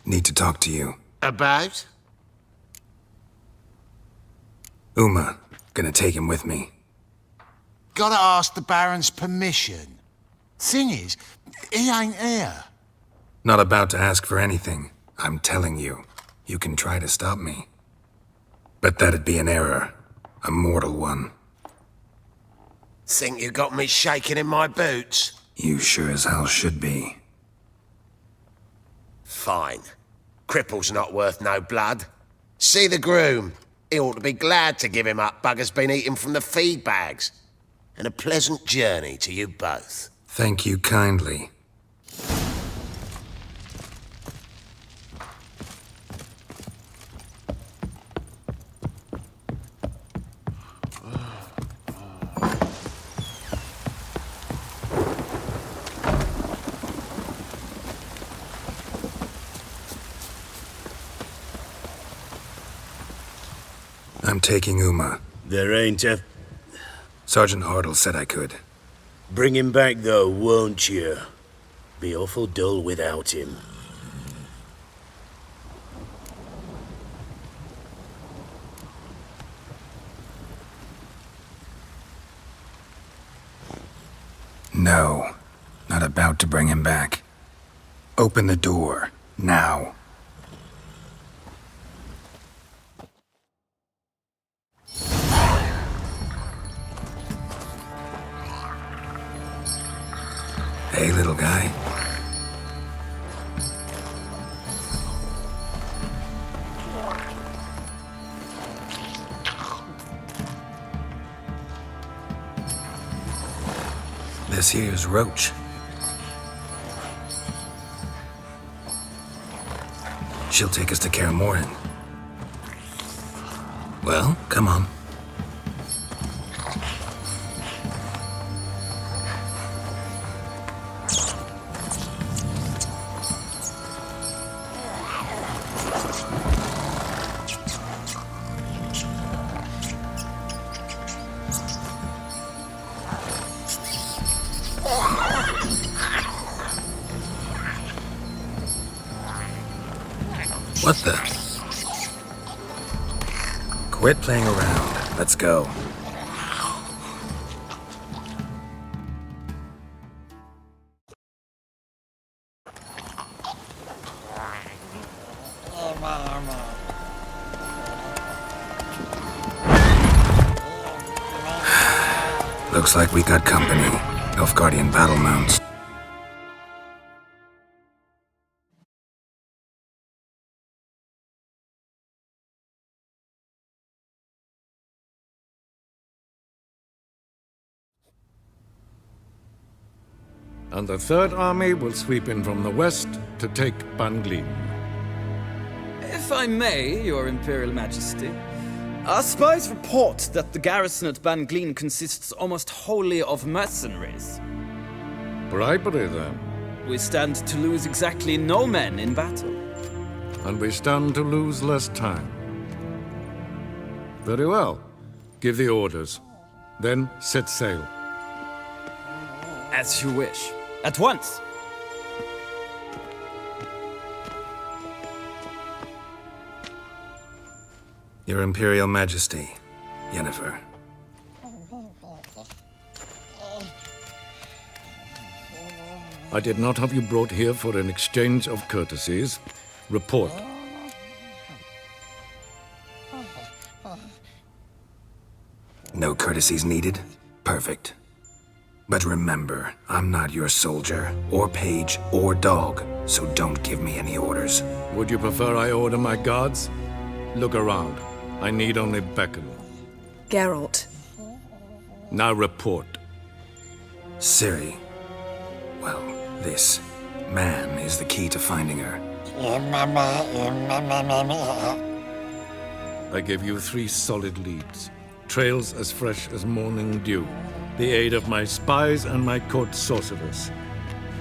Need to talk to you. About? Uma. Gonna take him with me. Gotta ask the Baron's permission. Thing is, he ain't here. Not about to ask for anything. I'm telling you. You can try to stop me. But that'd be an error. A mortal one. Think you got me shaking in my boots? You sure as hell should be. Fine. Cripple's not worth no blood. See the groom. He ought to be glad to give him up. Bugger's been eating from the feed bags. And a pleasant journey to you both. Thank you kindly. I'm taking Uma. There ain't a... Sergeant Hartle said I could. Bring him back, though, won't you? Be awful dull without him. No. Not about to bring him back. Open the door. Now. Hey, little guy. This here's Roach. She'll take us to Kaer Morhen. Well, come on. What the? Quit playing around. Let's go. Looks like we got company. Nilfgaardian battle mounts. And the Third Army will sweep in from the west to take Ban Glin. If I may, Your Imperial Majesty, our spies report that the garrison at Ban Glin consists almost wholly of mercenaries. Bribery, then. We stand to lose exactly no men in battle. And we stand to lose less time. Very well. Give the orders. Then set sail. As you wish. At once! Your Imperial Majesty, Yennefer. I did not have you brought here for an exchange of courtesies. Report. No courtesies needed? Perfect. But remember, I'm not your soldier, or page, or dog, so don't give me any orders. Would you prefer I order my guards? Look around. I need only beckon. Geralt. Now report. Ciri. Well, this man is the key to finding her. I gave you 3 solid leads. Trails as fresh as morning dew. The aid of my spies and my court sorcerers.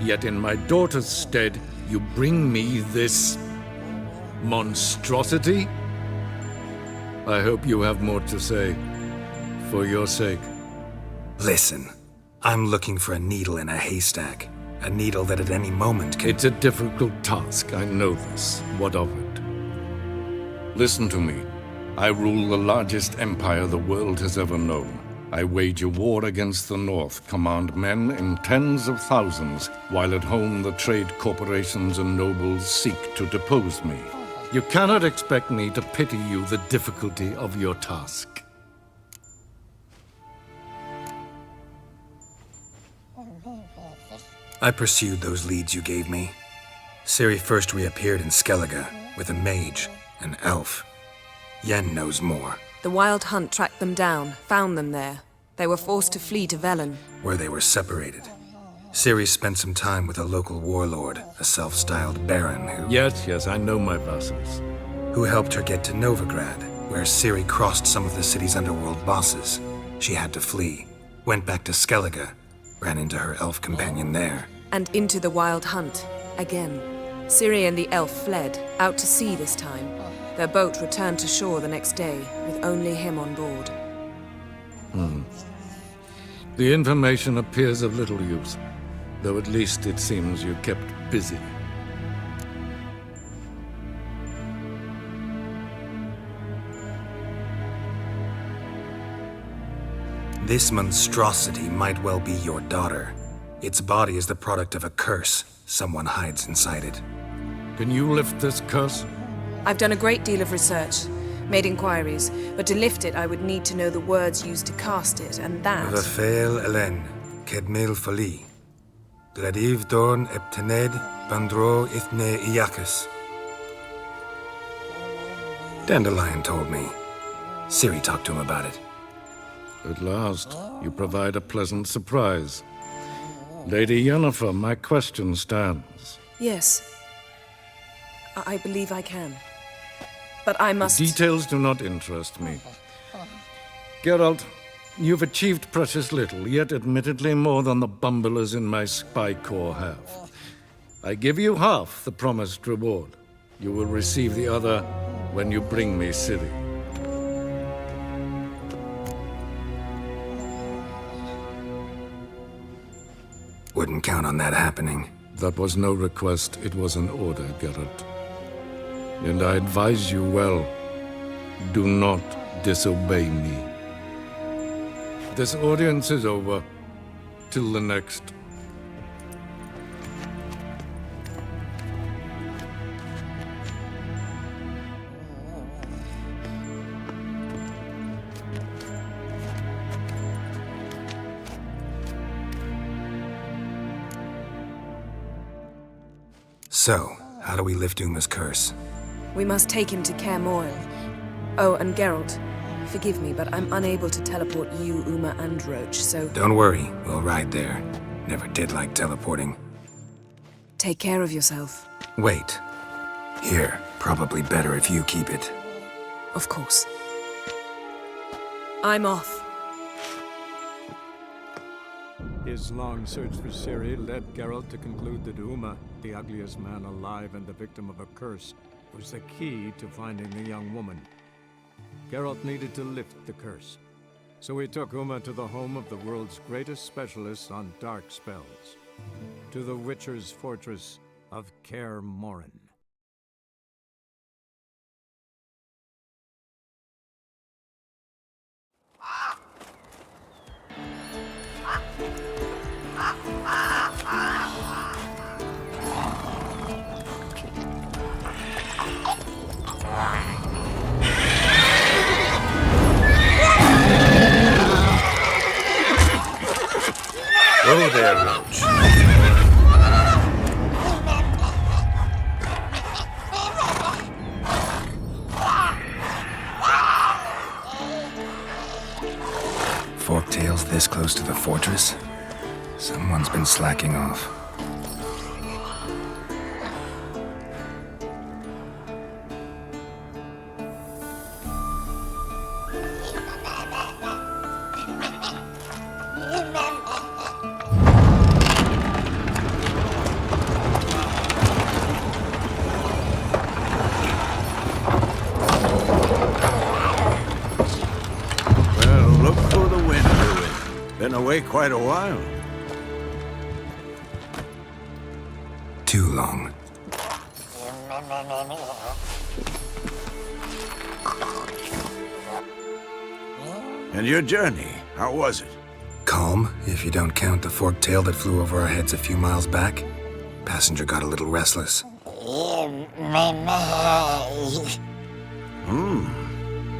Yet in my daughter's stead, you bring me this monstrosity? I hope you have more to say, for your sake. Listen, I'm looking for a needle in a haystack. A needle that at any moment can... It's a difficult task, I know this. What of it? Listen to me. I rule the largest empire the world has ever known. I wage a war against the North, command men in tens of thousands, while at home the trade corporations and nobles seek to depose me. You cannot expect me to pity you the difficulty of your task. I pursued those leads you gave me. Ciri first reappeared in Skellige with a mage, an elf. Yen knows more. The Wild Hunt tracked them down, found them there. They were forced to flee to Velen. Where they were separated. Ciri spent some time with a local warlord, a self-styled baron who... Yes, I know my vassals. Who helped her get to Novigrad, where Ciri crossed some of the city's underworld bosses. She had to flee, went back to Skellige, ran into her elf companion there. And into the Wild Hunt, again. Ciri and the elf fled, out to sea this time. Their boat returned to shore the next day, with only him on board. The information appears of little use, though at least it seems you kept busy. This monstrosity might well be your daughter. Its body is the product of a curse someone hides inside it. Can you lift this curse? I've done a great deal of research, made inquiries, but to lift it I would need to know the words used to cast it, and that... Vafael Elen, Kedmil Fali. Gladiv Dorn Eptened Bandro Ithne Iacus. Dandelion told me. Ciri talked to him about it. At last, you provide a pleasant surprise. Lady Yennefer, my question stands. Yes. I believe I can. But I must... Details do not interest me. Geralt, you've achieved precious little, yet admittedly more than the bumblers in my spy corps have. I give you half the promised reward. You will receive the other when you bring me Ciri. Wouldn't count on that happening. That was no request, it was an order, Geralt. And I advise you well, do not disobey me. This audience is over. Till the next. So, how do we lift Uma's curse? We must take him to Kaer Morhen. Oh, and Geralt, forgive me, but I'm unable to teleport you, Uma, and Roach, so... Don't worry, we'll ride there. Never did like teleporting. Take care of yourself. Wait. Here, probably better if you keep it. Of course. I'm off. His long search for Ciri led Geralt to conclude that Uma, the ugliest man alive and the victim of a curse, was the key to finding the young woman. Geralt needed to lift the curse, so he took Uma to the home of the world's greatest specialists on dark spells, to the Witcher's fortress of Kaer Morhen. Go there, Roach. Forktails this close to the fortress? Someone's been slacking off. Been away quite a while. too long. And your journey, how was it? Calm, if you don't count the forked tail that flew over our heads a few miles back. Passenger got a little restless.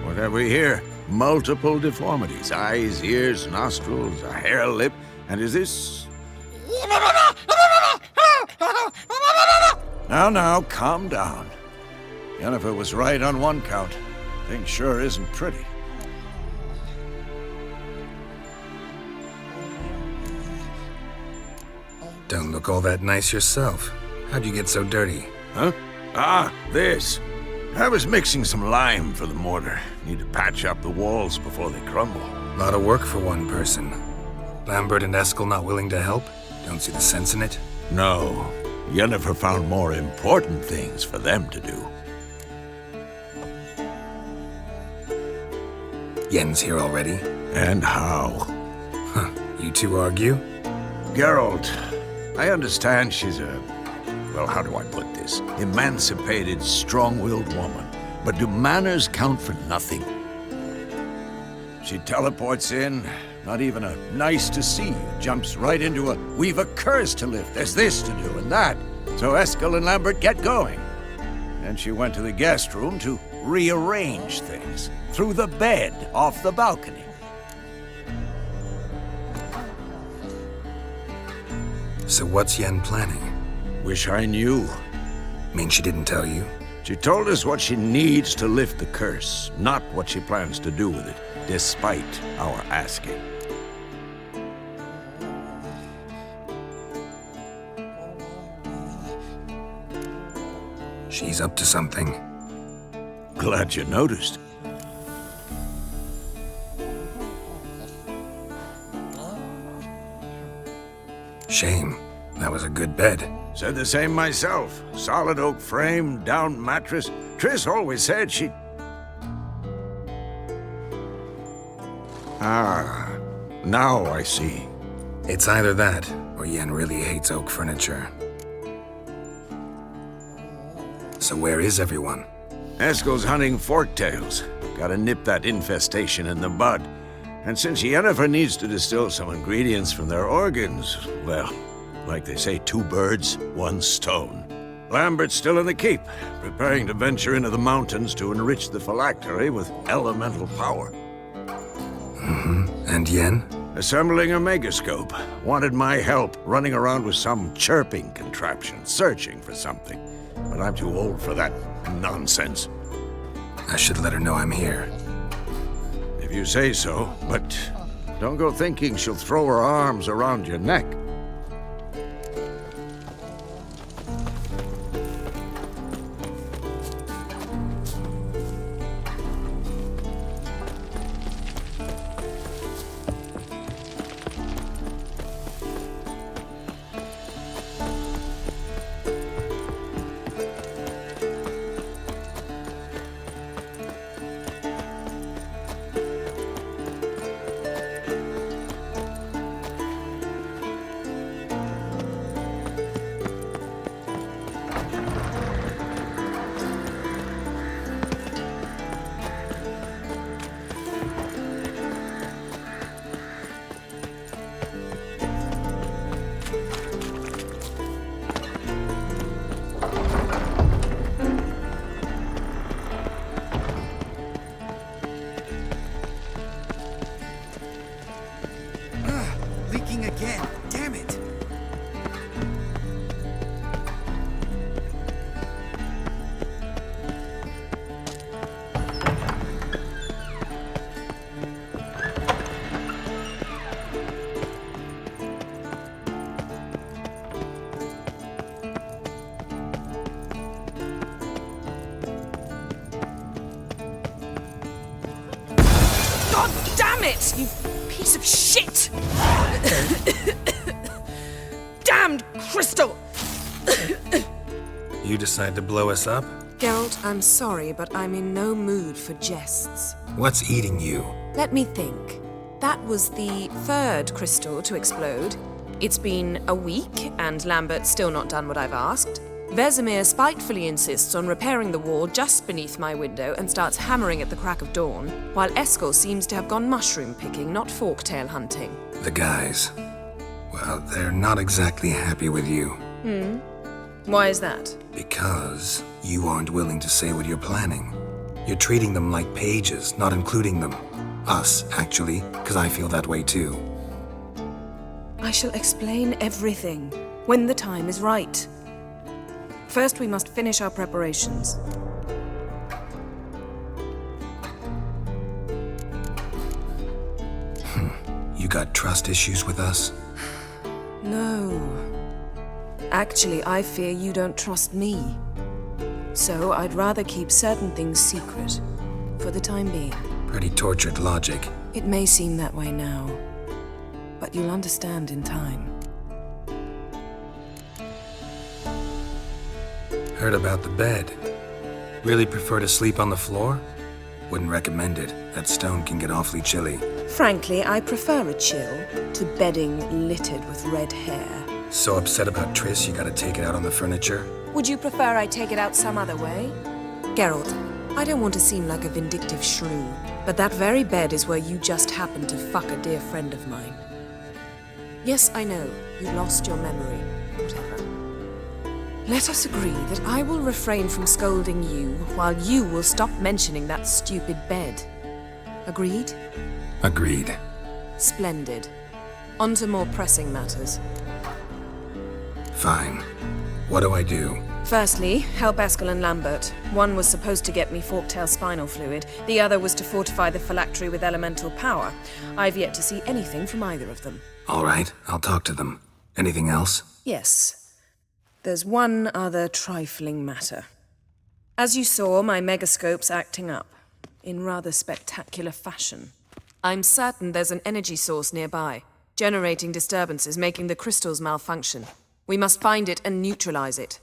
What have we here? Multiple deformities. Eyes, ears, nostrils, a hair lip. And is this... Now, calm down. Yennefer was right on one count. Thing sure isn't pretty. Don't look all that nice yourself. How'd you get so dirty? Huh? Ah, this. I was mixing some lime for the mortar. Need to patch up the walls before they crumble. Lot of work for one person. Lambert and Eskel not willing to help? Don't see the sense in it? No. Yennefer found more important things for them to do. Yen's here already? And how? Huh. You two argue? Geralt, I understand she's a... well, how do I put this? Emancipated, strong-willed woman. But do manners count for nothing? She teleports in, not even a nice to see you, jumps right into a we've a curse to lift, there's this to do and that. So Eskel and Lambert get going. And she went to the guest room to rearrange things. Through the bed, off the balcony. So what's Yen planning? Wish I knew. Mean she didn't tell you? She told us what she needs to lift the curse, not what she plans to do with it, despite our asking. She's up to something. Glad you noticed. Shame. That was a good bed. Said the same myself. Solid oak frame, down mattress. Triss always said she... Ah, now I see. It's either that, or Yen really hates oak furniture. So where is everyone? Eskel's hunting forktails. Gotta nip that infestation in the bud. And since Yennefer needs to distill some ingredients from their organs, well, like they say, 2 birds, 1 stone. Lambert's still in the keep, preparing to venture into the mountains to enrich the phylactery with elemental power. And Yen? Assembling a megascope. Wanted my help running around with some chirping contraption, searching for something. But I'm too old for that nonsense. I should let her know I'm here. If you say so, but don't go thinking she'll throw her arms around your neck. Leaking again. Damn it. God damn it, you piece of shit! Damned crystal! You decide to blow us up? Geralt, I'm sorry, but I'm in no mood for jests. What's eating you? Let me think. That was the 3rd crystal to explode. It's been a week, and Lambert's still not done what I've asked. Vesemir spitefully insists on repairing the wall just beneath my window and starts hammering at the crack of dawn, while Eskel seems to have gone mushroom picking, not forktail hunting. The guys. Well, they're not exactly happy with you. Why is that? Because you aren't willing to say what you're planning. You're treating them like pages, not including them. Us, actually, because I feel that way too. I shall explain everything when the time is right. First, we must finish our preparations. You got trust issues with us? No. Actually, I fear you don't trust me. So I'd rather keep certain things secret, for the time being. Pretty tortured logic. It may seem that way now, but you'll understand in time. Heard about the bed. Really prefer to sleep on the floor? Wouldn't recommend it. That stone can get awfully chilly. Frankly, I prefer a chill to bedding littered with red hair. So upset about Triss, you gotta take it out on the furniture? Would you prefer I take it out some other way? Geralt, I don't want to seem like a vindictive shrew, but that very bed is where you just happened to fuck a dear friend of mine. Yes, I know, you lost your memory. Whatever. Let us agree that I will refrain from scolding you, while you will stop mentioning that stupid bed. Agreed? Agreed. Splendid. On to more pressing matters. Fine. What do I do? Firstly, help Eskel and Lambert. One was supposed to get me forktail spinal fluid, the other was to fortify the phylactery with elemental power. I've yet to see anything from either of them. All right, I'll talk to them. Anything else? Yes. There's one other trifling matter. As you saw, my megascope's acting up, in rather spectacular fashion. I'm certain there's an energy source nearby, generating disturbances, making the crystals malfunction. We must find it and neutralize it.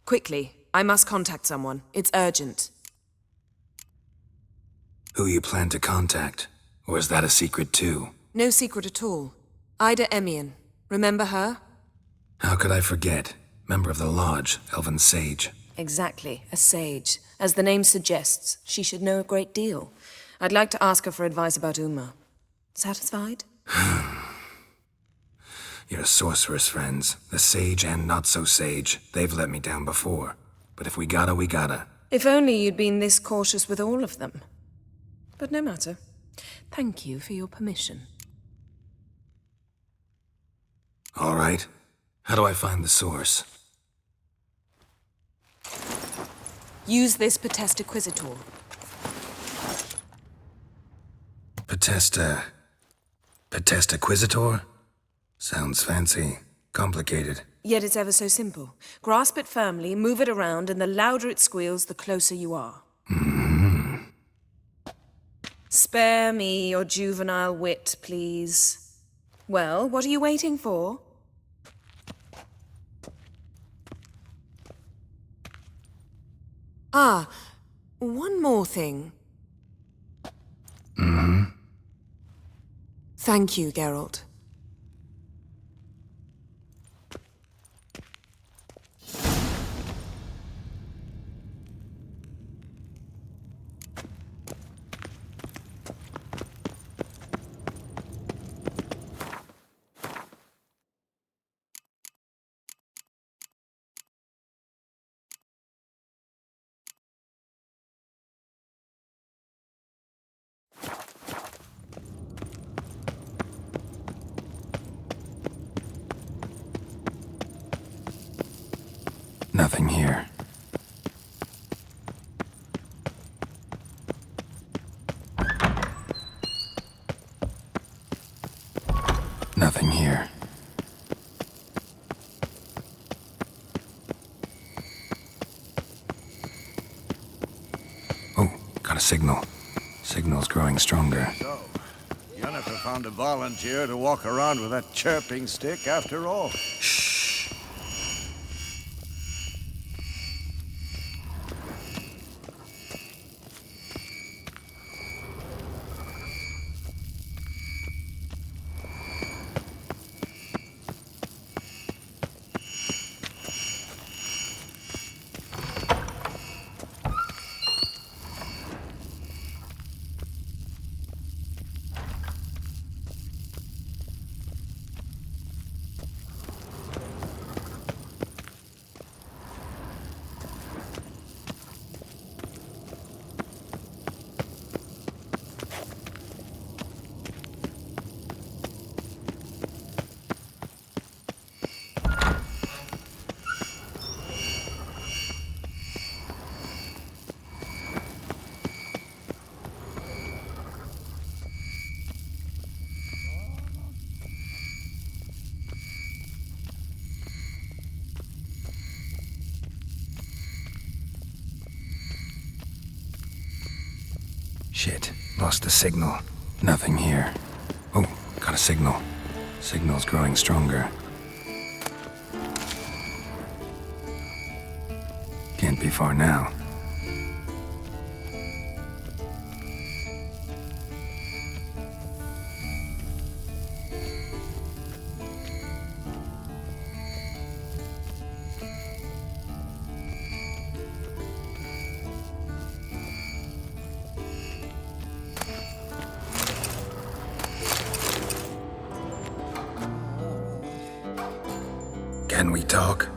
Quickly, I must contact someone. It's urgent. Who you plan to contact? Or is that a secret too? No secret at all. Ida Emian. Remember her? How could I forget? Member of the Lodge, Elven Sage. Exactly, a sage. As the name suggests, she should know a great deal. I'd like to ask her for advice about Uma. Satisfied? Your sorceress friends, the sage and not-so-sage, they've let me down before. But if we gotta, we gotta. If only you'd been this cautious with all of them. But no matter. Thank you for your permission. All right. How do I find the source? Use this Potestaquizitor. Potestaquizitor? Sounds fancy. Complicated. Yet it's ever so simple. Grasp it firmly, move it around, and the louder it squeals, the closer you are. Spare me your juvenile wit, please. Well, what are you waiting for? Ah, one more thing. Thank you, Geralt. Nothing here. Nothing here. Oh, got a signal. Signal's growing stronger. So, Yennefer found a volunteer to walk around with that chirping stick after all. Shh. Shit, lost the signal. Nothing here. Oh, got a signal. Signal's growing stronger. Can't be far now. Can we talk?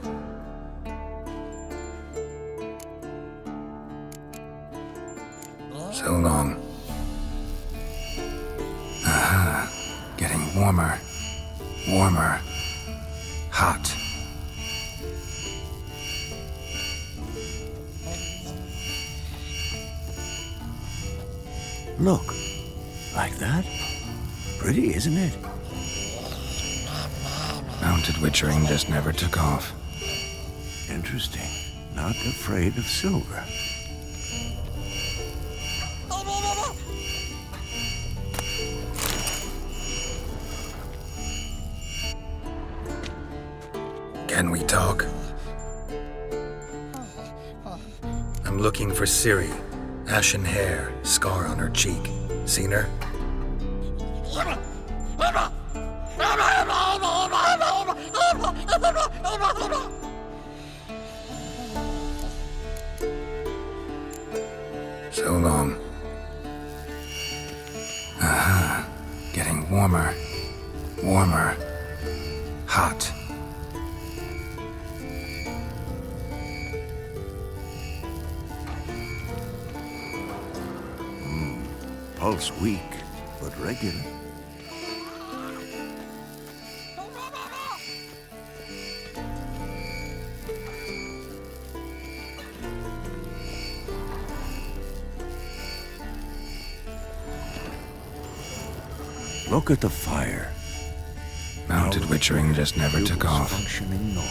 So long. Aha. Getting warmer. Warmer. Hot. Look. Like that? Pretty, isn't it? Mounted witchering just never took off. Interesting. Not afraid of silver. Can we talk? I'm looking for Ciri. Ashen hair, scar on her cheek. Seen her? So long. Aha. Getting warmer. Warmer. Hot. Pulse weak, but regular. Look at the fire. Mounted witchering just never took off. Functioning normally.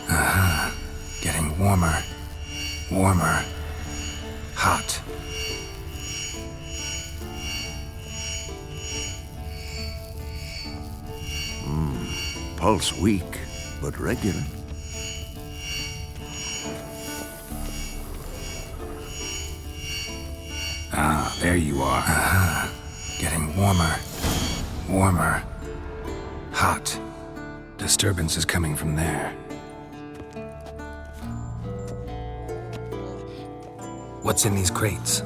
Aha. Getting warmer. Warmer. Hot. Pulse weak, but regular. Ah, there you are. Aha. Getting warmer. Warmer. Hot. Disturbance is coming from there. What's in these crates?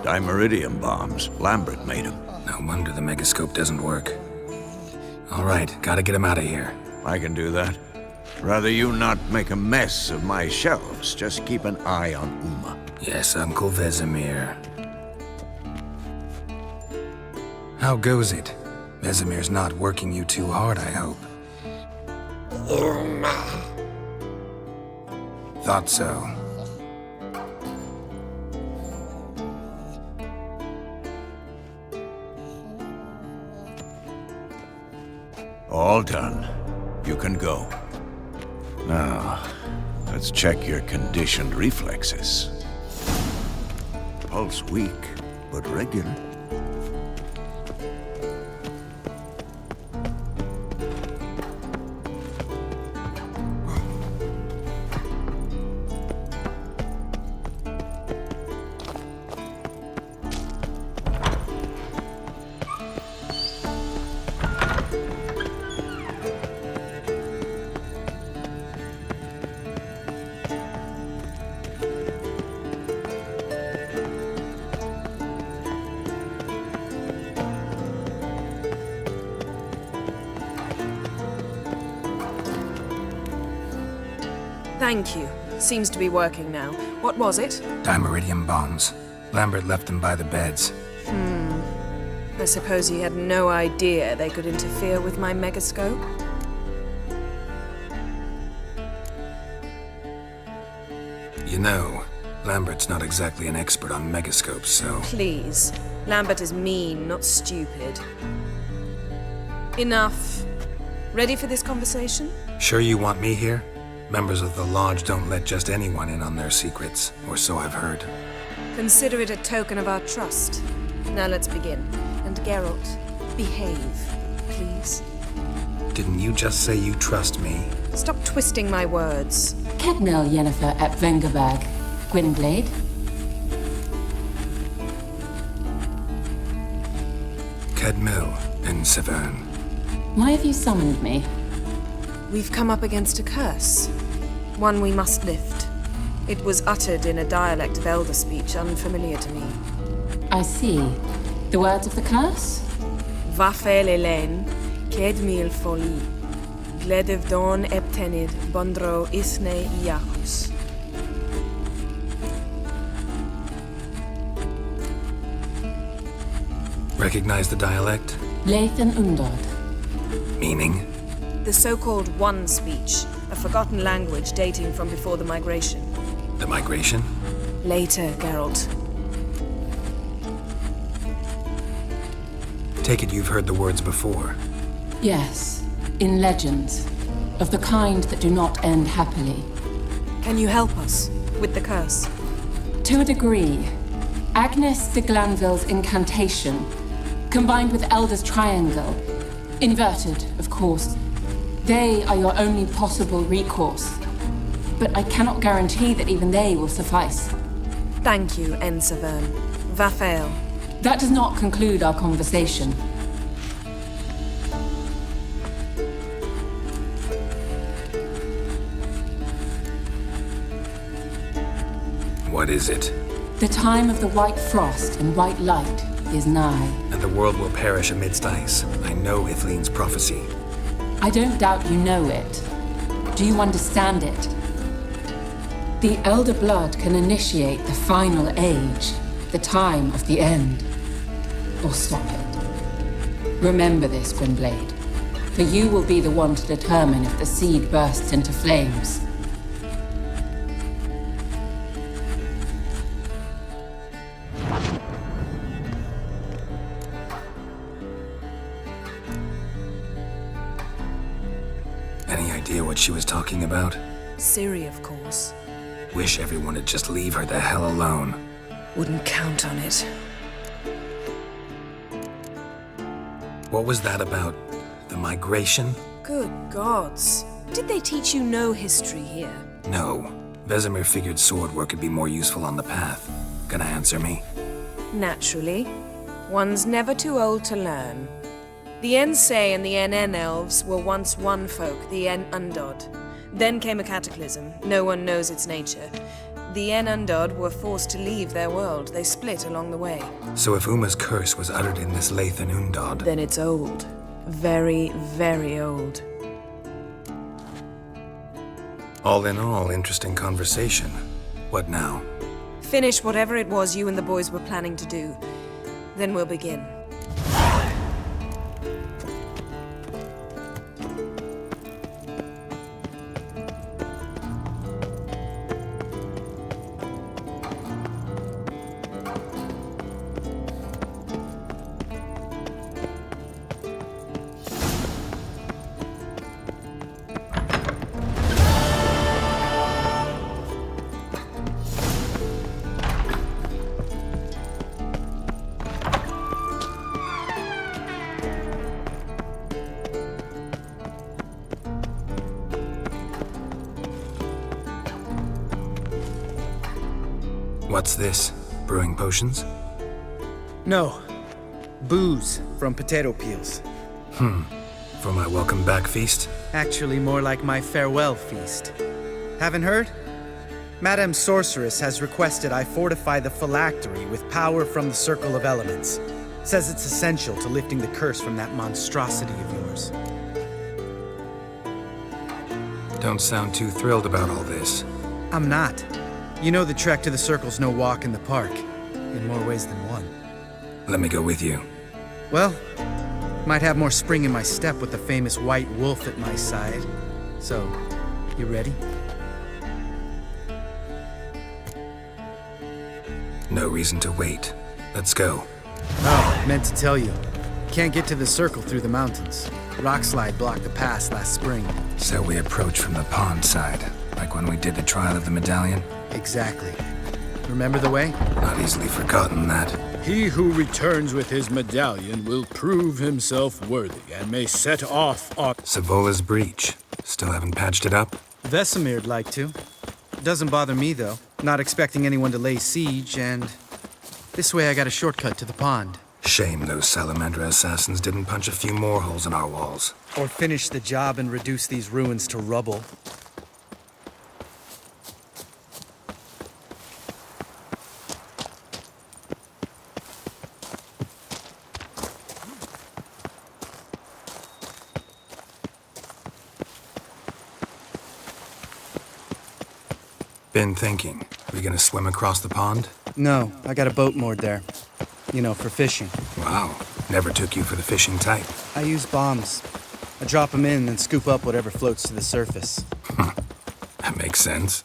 Dimeridium bombs. Lambert made them. No wonder the megascope doesn't work. All right, gotta get him out of here. I can do that. Rather you not make a mess of my shelves. Just keep an eye on Uma. Yes, Uncle Vesemir. How goes it? Vesemir's not working you too hard, I hope. Thought so. All done. You can go. Now, let's check your conditioned reflexes. Pulse weak, but regular. Thank you. Seems to be working now. What was it? Dimeridium bombs. Lambert left them by the beds. I suppose he had no idea they could interfere with my megascope? You know, Lambert's not exactly an expert on megascopes, so... Please. Lambert is mean, not stupid. Enough. Ready for this conversation? Sure you want me here? Members of the Lodge don't let just anyone in on their secrets, or so I've heard. Consider it a token of our trust. Now let's begin. And Geralt, behave, please. Didn't you just say you trust me? Stop twisting my words. Kedmil Yennefer at Vengerberg. Gwynblade. Kedmil and Severn. Why have you summoned me? We've come up against a curse. One we must lift. It was uttered in a dialect of Elder speech unfamiliar to me. I see. The words of the curse? Vafel Elen, Kedmil Foli, Gledev Don Eptenid, Bondro Isne Iacus. Recognize the dialect? Lathan Undod. Meaning? The so-called One speech, a forgotten language dating from before the migration. The migration? Later, Geralt. Take it you've heard the words before. Yes, in legends. Of the kind that do not end happily. Can you help us with the curse? To a degree. Agnes de Glanville's incantation, combined with Elder's triangle, inverted, of course. They are your only possible recourse. But I cannot guarantee that even they will suffice. Thank you, N. Severn. Vafel. That does not conclude our conversation. What is it? The time of the white frost and white light is nigh. And the world will perish amidst ice. I know Ithleen's prophecy. I don't doubt you know it. Do you understand it? The Elder Blood can initiate the final age, the time of the end. Or stop it. Remember this, Gwynblade. For you will be the one to determine if the seed bursts into flames. Any idea what she was talking about? Ciri, of course. Wish everyone would just leave her the hell alone. Wouldn't count on it. What was that about? The migration? Good gods. Did they teach you no history here? No. Vesemir figured sword work could be more useful on the path. Gonna answer me? Naturally. One's never too old to learn. The Ensei and the NN elves were once one folk, the En Undod. Then came a cataclysm. No one knows its nature. The En Undod were forced to leave their world. They split along the way. So if Uma's curse was uttered in this Lathan Undod... Then it's old. Very, very old. All in all, interesting conversation. What now? Finish whatever it was you and the boys were planning to do. Then we'll begin. What's this? Brewing potions? No. Booze from potato peels. For my welcome back feast? Actually, more like my farewell feast. Haven't heard? Madame Sorceress has requested I fortify the phylactery with power from the Circle of Elements. Says it's essential to lifting the curse from that monstrosity of yours. Don't sound too thrilled about all this. I'm not. You know the trek to the Circle's no walk in the park. In more ways than one. Let me go with you. Well, might have more spring in my step with the famous white wolf at my side. So, you ready? No reason to wait. Let's go. Oh, meant to tell you. Can't get to the Circle through the mountains. Rockslide blocked the pass last spring. So we approach from the pond side, like when we did the trial of the medallion? Exactly. Remember the way? Not easily forgotten that. He who returns with his medallion will prove himself worthy and may set off on... Savola's breach. Still haven't patched it up? Vesemir'd like to. Doesn't bother me, though. Not expecting anyone to lay siege, and... this way I got a shortcut to the pond. Shame those Salamandra assassins didn't punch a few more holes in our walls. Or finish the job and reduce these ruins to rubble. Been thinking. We gonna swim across the pond? No, I got a boat moored there. You know, for fishing. Wow. Never took you for the fishing type. I use bombs. I drop them in and scoop up whatever floats to the surface. That makes sense.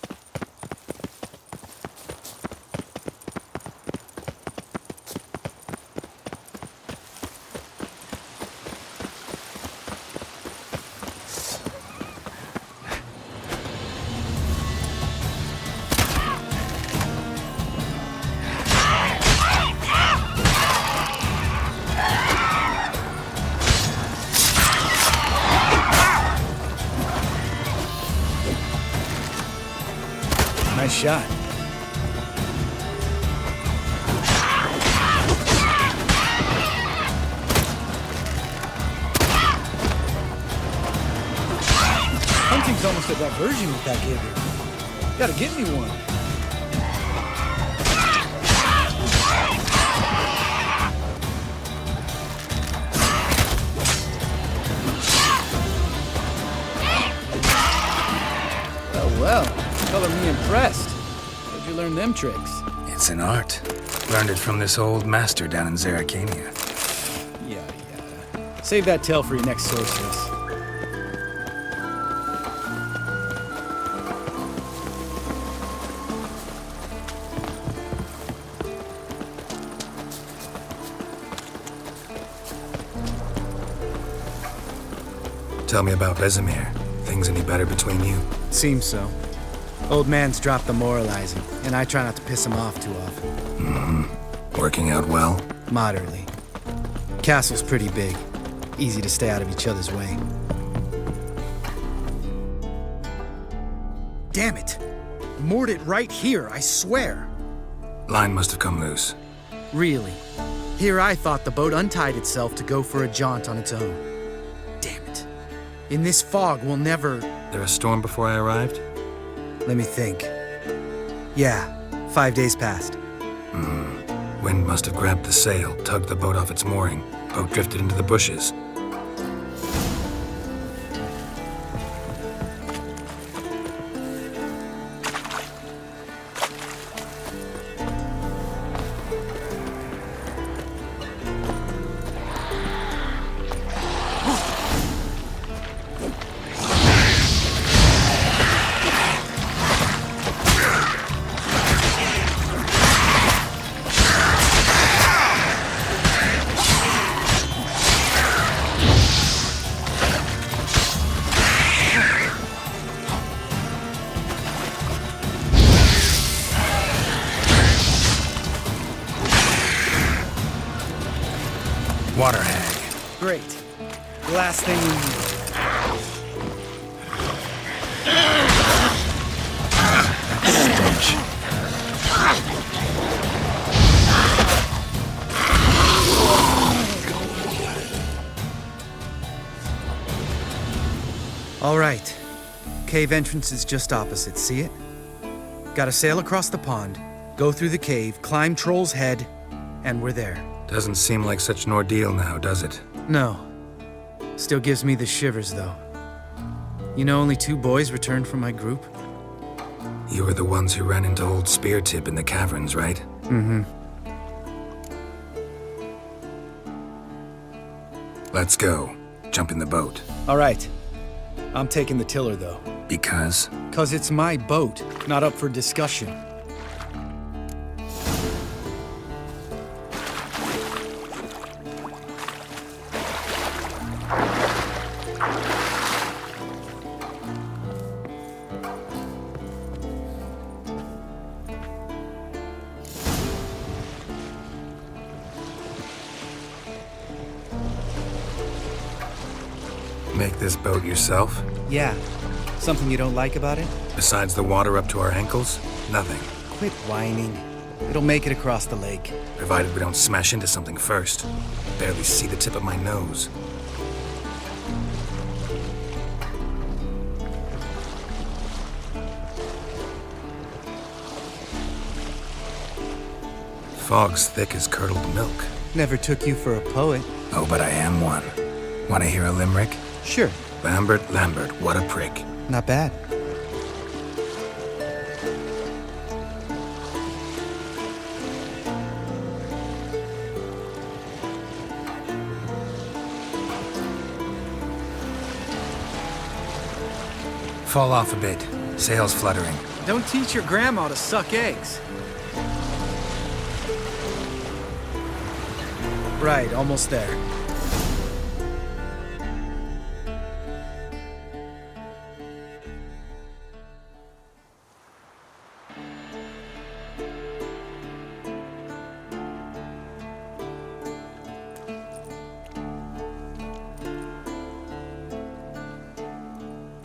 Nice shot. Hunting's almost a diversion with that gator. Gotta get me one. Well. Color me impressed. Where'd you learn them tricks? It's an art. Learned it from this old master down in Zerrikania. Yada yada. Save that tale for your next sorceress. Tell me about Vesemir. Things any better between you? Seems so. Old man's dropped the moralizing, and I try not to piss him off too often. Mm-hmm. Working out well? Moderately. Castle's pretty big. Easy to stay out of each other's way. Damn it! Moored it right here, I swear! Line must have come loose. Really? Here I thought the boat untied itself to go for a jaunt on its own. Damn it. In this fog, we'll never... There a storm before I arrived? Let me think. Yeah, 5 days passed. Wind must have grabbed the sail, tugged the boat off its mooring. Boat drifted into the bushes. Water hag. Great. The last thing we need. Stench. All right. Cave entrance is just opposite, see it? Gotta sail across the pond, go through the cave, climb Troll's Head, and we're there. Doesn't seem like such an ordeal now, does it? No. Still gives me the shivers, though. You know only 2 boys returned from my group? You were the ones who ran into old Speartip in the caverns, right? Mm-hmm. Let's go. Jump in the boat. All right. I'm taking the tiller, though. Because? 'Cause it's my boat, not up for discussion. Make this boat yourself? Yeah. Something you don't like about it? Besides the water up to our ankles? Nothing. Quit whining. It'll make it across the lake. Provided we don't smash into something first. Barely see the tip of my nose. Fog's thick as curdled milk. Never took you for a poet. Oh, but I am one. Want to hear a limerick? Sure. Lambert, what a prick. Not bad. Fall off a bit. Sails fluttering. Don't teach your grandma to suck eggs. Right, almost there.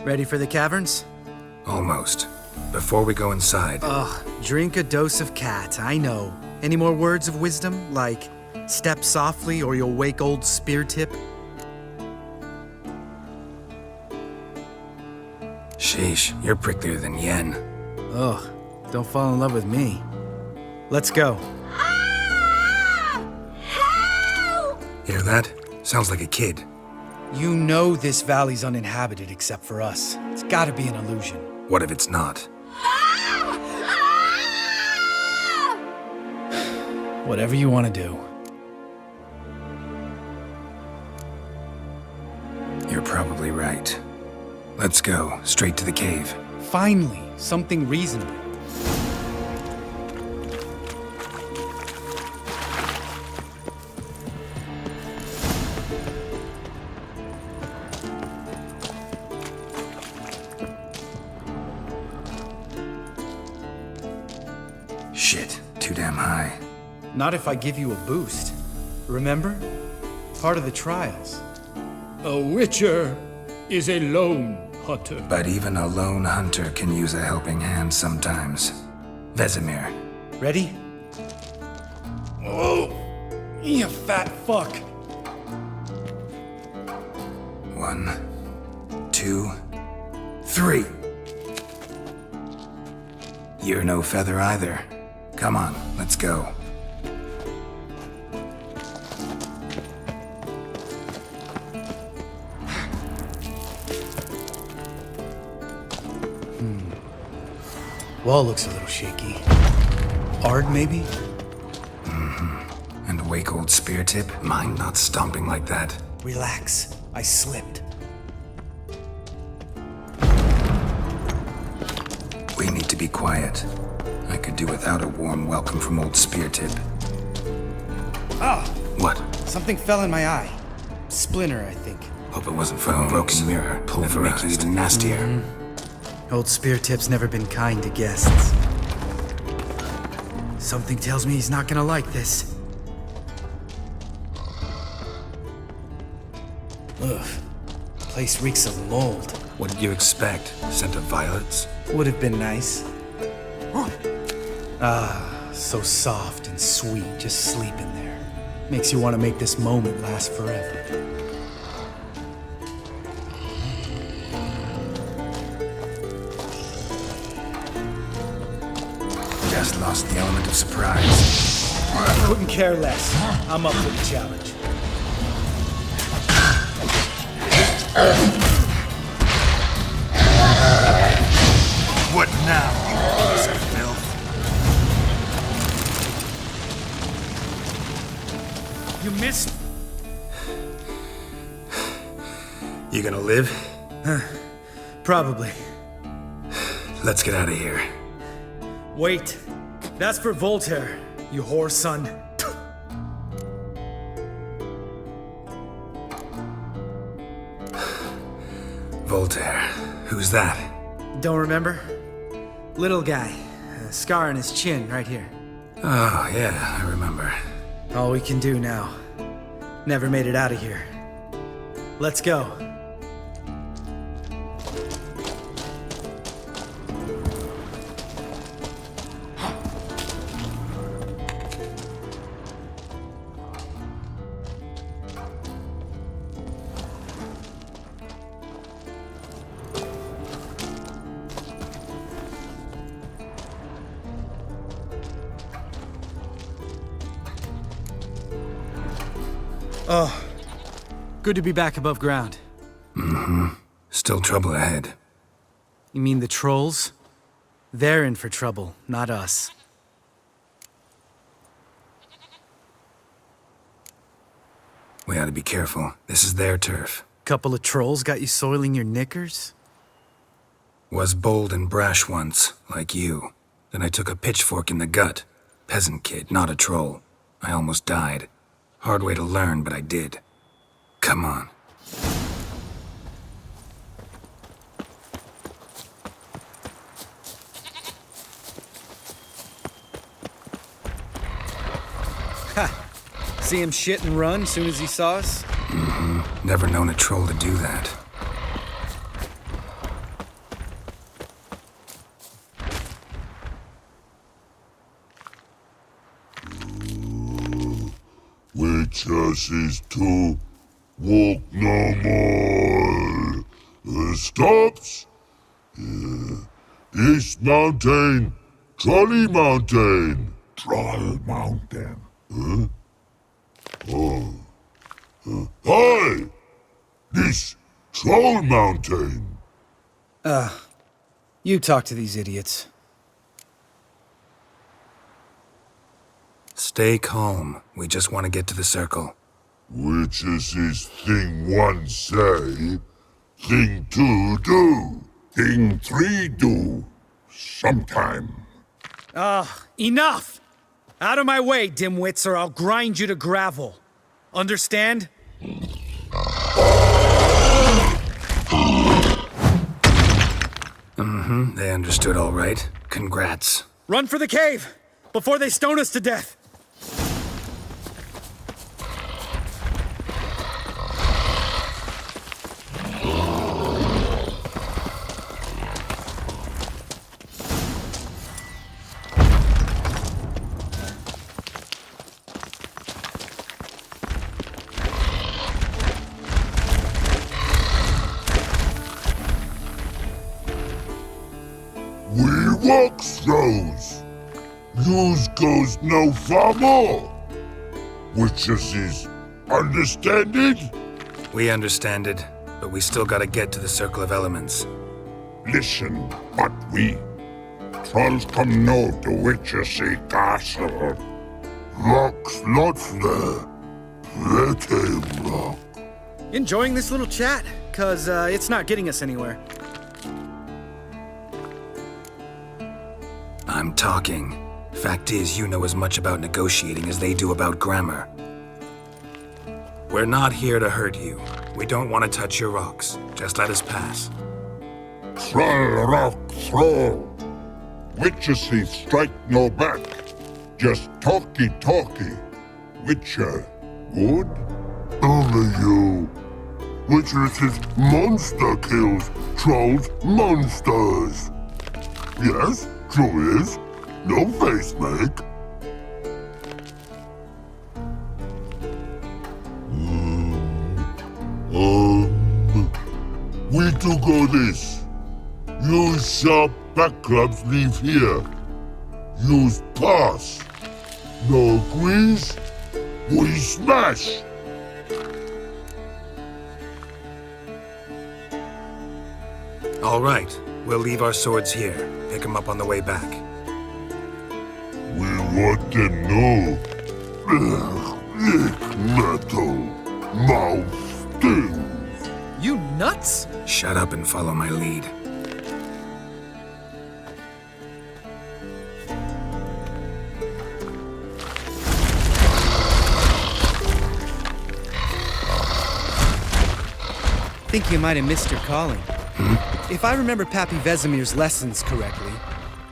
Ready for the caverns? Almost. Before we go inside... Ugh, drink a dose of cat, I know. Any more words of wisdom, like step softly or you'll wake old Speartip? Sheesh, you're pricklier than Yen. Ugh, don't fall in love with me. Let's go. Hear that? Sounds like a kid. You know this valley's uninhabited except for us. It's gotta be an illusion. What if it's not? Whatever you want to do. You're probably right. Let's go, straight to the cave. Finally, something reasonable. Shit, too damn high. Not if I give you a boost. Remember? Part of the trials. A witcher is a lone hunter. But even a lone hunter can use a helping hand sometimes. Vesemir. Ready? Oh, you fat fuck. 1, 2, 3. You're no feather either. Come on, let's go. Wall looks a little shaky. Ard, maybe? And wake old Speartip? Mind not stomping like that. Relax. I slipped. We need to be quiet. I could do without a warm welcome from old Speartip. Ah! What? Something fell in my eye. Splinter, I think. Hope it wasn't from a broken mirror. Pulverized. Even nastier. Old Speartip's never been kind to guests. Something tells me he's not gonna like this. Ugh. Place reeks of mold. What did you expect? Scent of violets? Would have been nice. Ah, so soft and sweet, just sleeping there. Makes you want to make this moment last forever. Just lost the element of surprise. Couldn't care less. I'm up for the challenge. What now, you piece of filth? You missed. You gonna live? Probably. Let's get out of here. Wait. That's for Voltaire, you whore son. Voltaire. Who's that? Don't remember? Little guy. A scar on his chin, right here. Oh, yeah, I remember. All we can do now. Never made it out of here. Let's go. Oh, good to be back above ground. Mm-hmm. Still trouble ahead. You mean the trolls? They're in for trouble, not us. We ought to be careful. This is their turf. Couple of trolls got you soiling your knickers? Was bold and brash once, like you. Then I took a pitchfork in the gut. Peasant kid, not a troll. I almost died. Hard way to learn, but I did. Come on. Ha! See him shit and run as soon as he saw us? Mm-hmm. Never known a troll to do that. Witches is to walk no more. Stops. East Mountain, Trolley Mountain. Troll Mountain. Huh? Oh. Hi! This Troll Mountain. You talk to these idiots. Stay calm. We just want to get to the circle. Witches is thing one say, thing two do, thing three do, sometime. Enough! Out of my way, dimwits, or I'll grind you to gravel. Understand? Mm-hmm. They understood all right. Congrats. Run for the cave! Before they stone us to death! We walk throws. News goes no far more. Witches is understand it? We understand it, but we still gotta get to the Circle of Elements. Listen, but we trolls come no to Witches castle. Rocks lots there. Pretty rock. Enjoying this little chat? 'Cause it's not getting us anywhere. I'm talking. Fact is, you know as much about negotiating as they do about grammar. We're not here to hurt you. We don't want to touch your rocks. Just let us pass. Troll rock throw. Witches strike no back. Just talky. Witcher, good? Only you. Witches monster kills. Trolls monsters. Yes, true is. No face make. We do go this. Use sharp back clubs leave here. Use pass. No agrees, we smash. All right. We'll leave our swords here. Pick them up on the way back. We want them know. Metal. Mouth stings. You nuts? Shut up and follow my lead. Think you might have missed your calling. If I remember Pappy Vesemir's lessons correctly,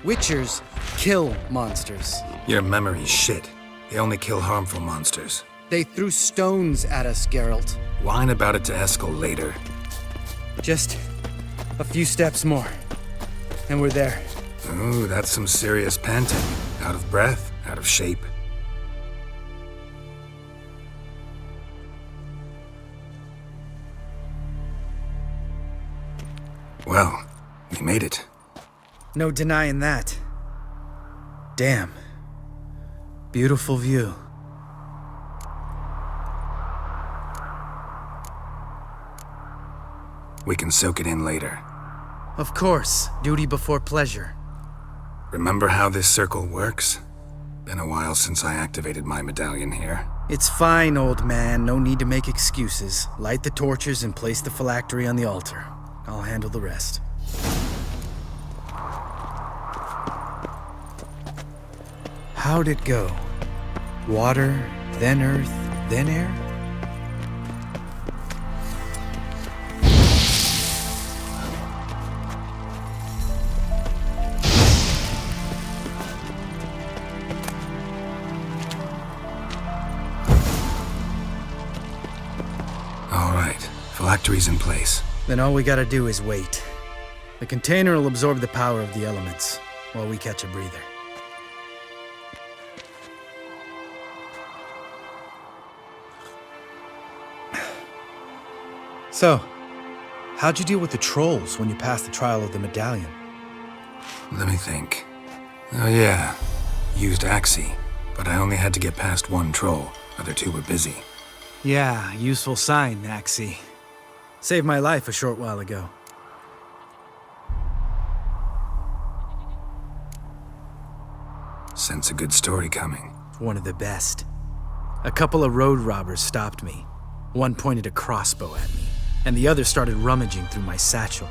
Witchers kill monsters. Your memory's shit. They only kill harmful monsters. They threw stones at us, Geralt. Whine about it to Eskel later. Just a few steps more, and we're there. Ooh, that's some serious panting. Out of breath, out of shape. Well, we made it. No denying that. Damn. Beautiful view. We can soak it in later. Of course, duty before pleasure. Remember how this circle works? Been a while since I activated my medallion here. It's fine, old man. No need to make excuses. Light the torches and place the phylactery on the altar. I'll handle the rest. How'd it go? Water, then earth, then air? All right, phylactery's in place. Then all we gotta do is wait. The container will absorb the power of the elements, while we catch a breather. So, how'd you deal with the trolls when you passed the trial of the medallion? Let me think. Oh yeah, used Axii, but I only had to get past one troll. Other two were busy. Yeah, useful sign, Axii. Saved my life a short while ago. Sense a good story coming. One of the best. A couple of road robbers stopped me. One pointed a crossbow at me, and the other started rummaging through my satchel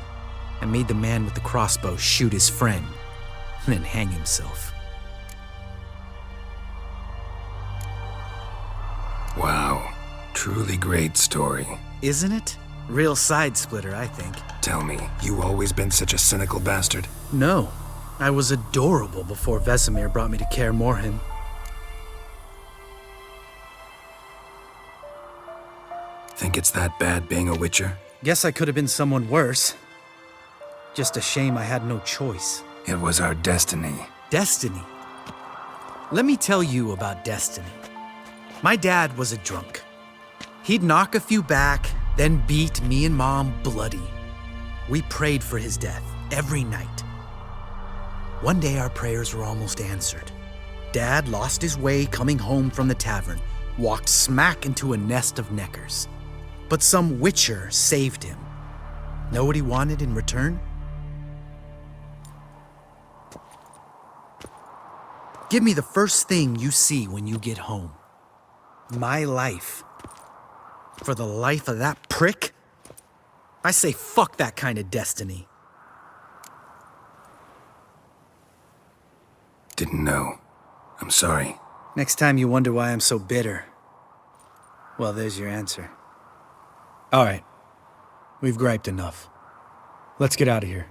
and made the man with the crossbow shoot his friend, and then hang himself. Wow, truly great story. Isn't it? Real side splitter, I think. Tell me, you always been such a cynical bastard? No, I was adorable before Vesemir brought me to Kaer Morhen. Think it's that bad being a Witcher? Guess I could have been someone worse. Just a shame I had no choice. It was our destiny. Destiny? Let me tell you about destiny. My dad was a drunk. He'd knock a few back, then beat me and Mom bloody. We prayed for his death every night. One day our prayers were almost answered. Dad lost his way coming home from the tavern, walked smack into a nest of neckers. But some Witcher saved him. Know what he wanted in return? Give me the first thing you see when you get home. My life. For the life of that prick? I say fuck that kind of destiny. Didn't know. I'm sorry. Next time you wonder why I'm so bitter, well, there's your answer. All right. We've griped enough. Let's get out of here.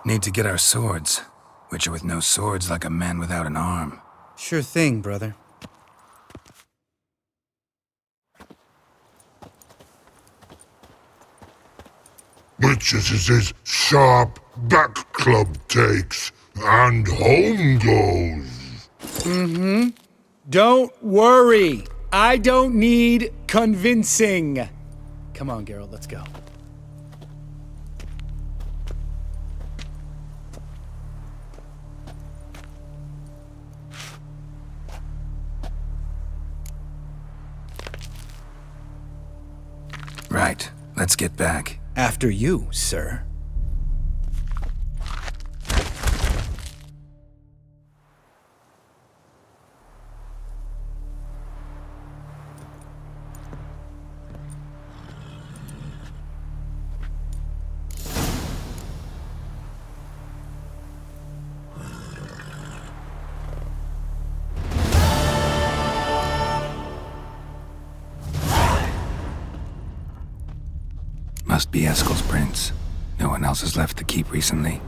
Need to get our swords. Witcher with no swords like a man without an arm. Sure thing, brother. Witches is sharp back club takes, and home goes. Mm-hmm. Don't worry. I don't need convincing. Come on, Geralt, let's go. Right. Let's get back. After you, sir. Must be Eskel's prince. No one else has left the keep recently.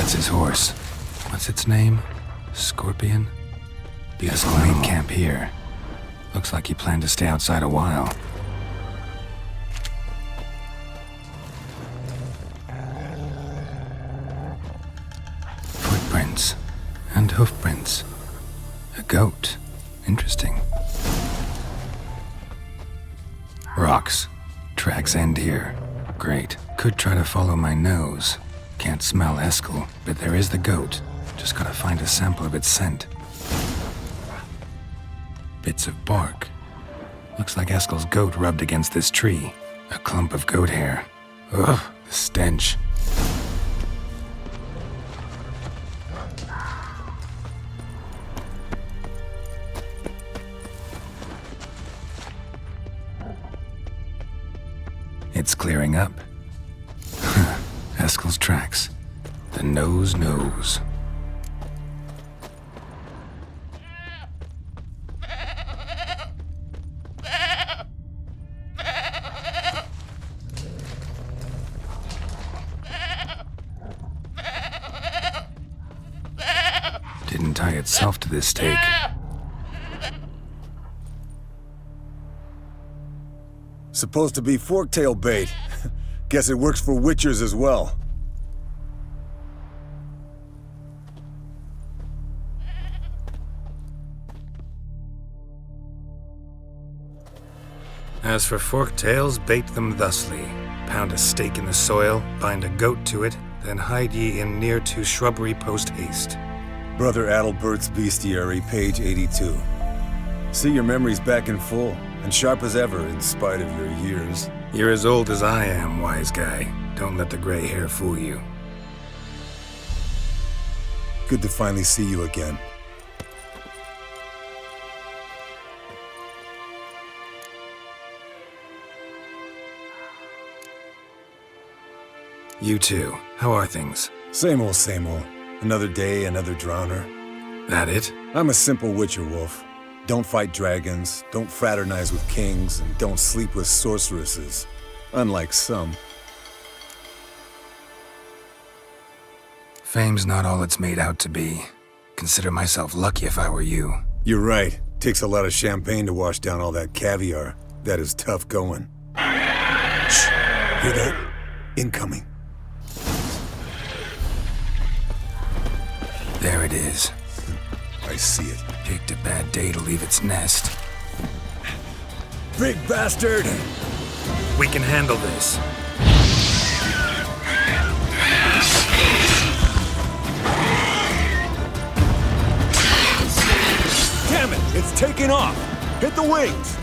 That's his horse. What's its name? Scorpion? The Eskel made camp here. Looks like he planned to stay outside a while. Footprints. And hoofprints. A goat. Interesting. Rocks. Tracks end here. Great. Could try to follow my nose. Can't smell Eskel, but there is the goat. Just gotta find a sample of its scent. Bits of bark. Looks like Eskel's goat rubbed against this tree. A clump of goat hair. Ugh, the stench. It's clearing up. Eskel's tracks. The nose knows. Didn't tie itself to this stake. Supposed to be forktail bait. Guess it works for witchers as well. As for forktails, bait them thusly. Pound a stake in the soil, bind a goat to it, then hide ye in near to shrubbery post haste. Brother Adalbert's Bestiary, page 82. See, your memory's back in full, and sharp as ever in spite of your years. You're as old as I am, wise guy. Don't let the gray hair fool you. Good to finally see you again. You too. How are things? Same old, same old. Another day, another drowner. That it? I'm a simple witcher wolf. Don't fight dragons, don't fraternize with kings, and don't sleep with sorceresses. Unlike some. Fame's not all it's made out to be. Consider myself lucky if I were you. You're right. Takes a lot of champagne to wash down all that caviar. That is tough going. Shh. Hear that? Incoming. There it is. I see it. Picked a bad day to leave its nest. Big bastard! We can handle this. Damn it! It's taking off! Hit the wings!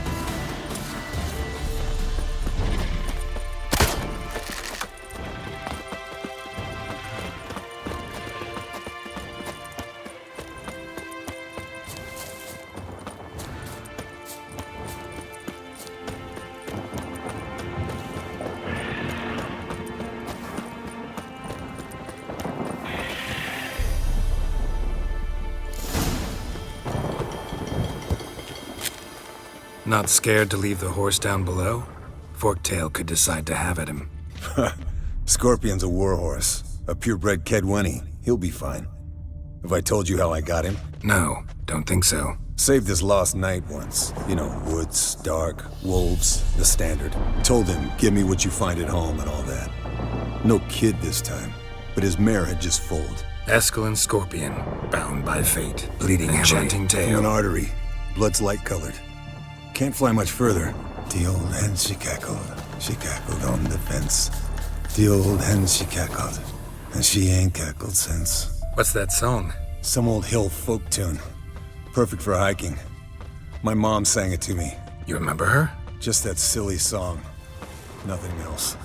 Not scared to leave the horse down below? Forktail could decide to have at him. Scorpion's a warhorse. A purebred Kedwenny. He'll be fine. Have I told you how I got him? No, don't think so. Saved his lost knight once. You know, woods, dark, wolves, the standard. Told him, give me what you find at home and all that. No kid this time, but his mare had just foaled. Eskel and Scorpion, bound by fate, bleeding enchanting From tale. an artery. Blood's light-colored. Can't fly much further. The old hen, she cackled on the fence. The old hen, she cackled, and she ain't cackled since. What's that song? Some old hill folk tune. Perfect for hiking. My mom sang it to me. You remember her? Just that silly song. Nothing else.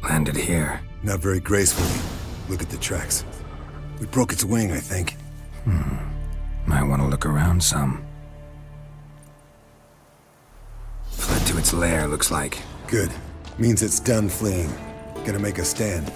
Landed here. Not very gracefully. Look at the tracks. We broke its wing, I think. Might want to look around some. its lair, looks like. Good. Means it's done fleeing. Gonna make a stand.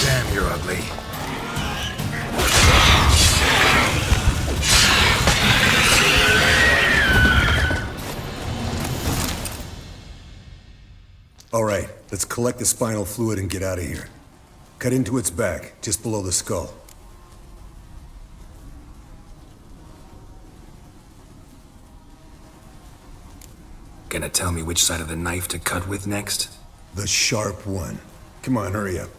Damn, you're ugly. All right, let's collect the spinal fluid and get out of here. Cut into its back, just below the skull. Gonna tell me which side of the knife to cut with next? The sharp one. Come on, hurry up.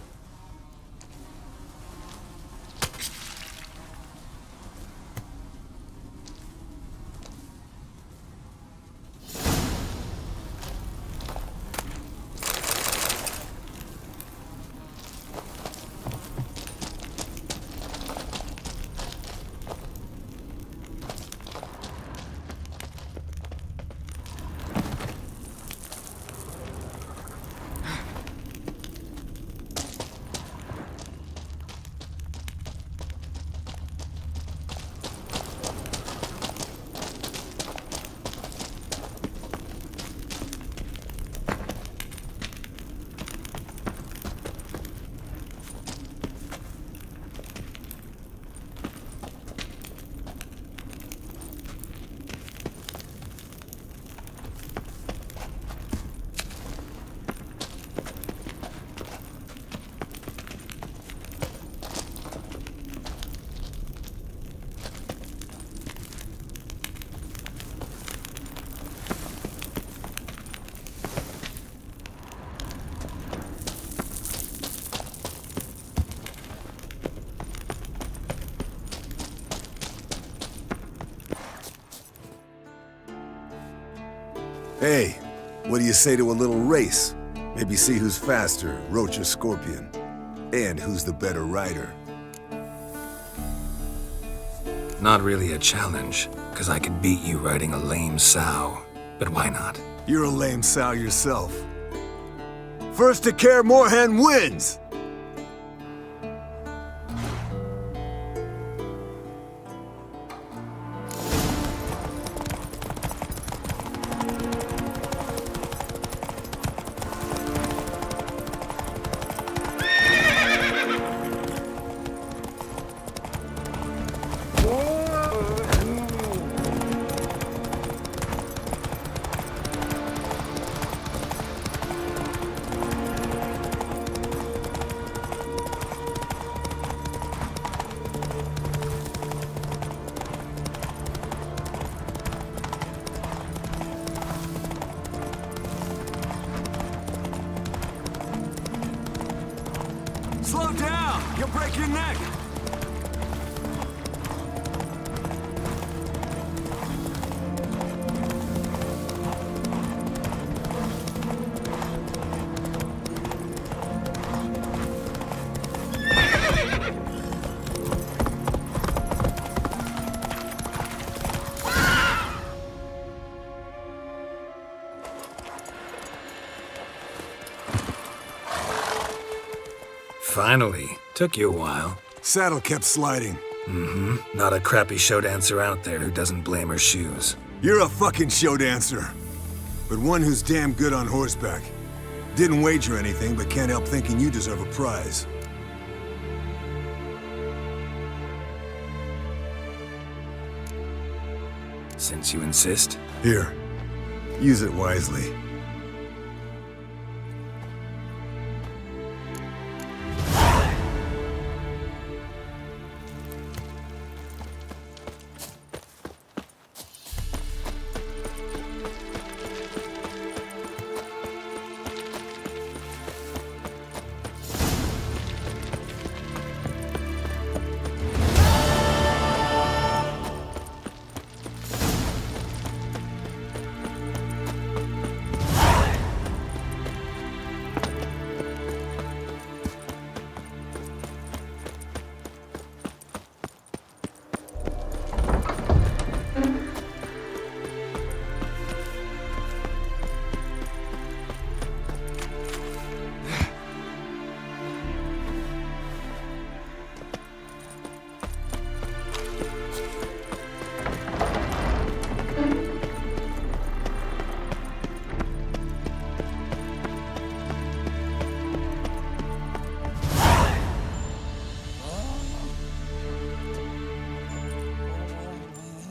Hey, what do you say to a little race? Maybe see who's faster, Roach or Scorpion. And who's the better rider. Not really a challenge, because I could beat you riding a lame sow. But why not? You're a lame sow yourself. First to Kaer Morhen wins! Slow down! You'll break your neck! Finally. Took you a while. Saddle kept sliding. Mm-hmm. Not a crappy show dancer out there who doesn't blame her shoes. You're a fucking show dancer. But one who's damn good on horseback. Didn't wager anything, but can't help thinking you deserve a prize. Since you insist. Here. Use it wisely.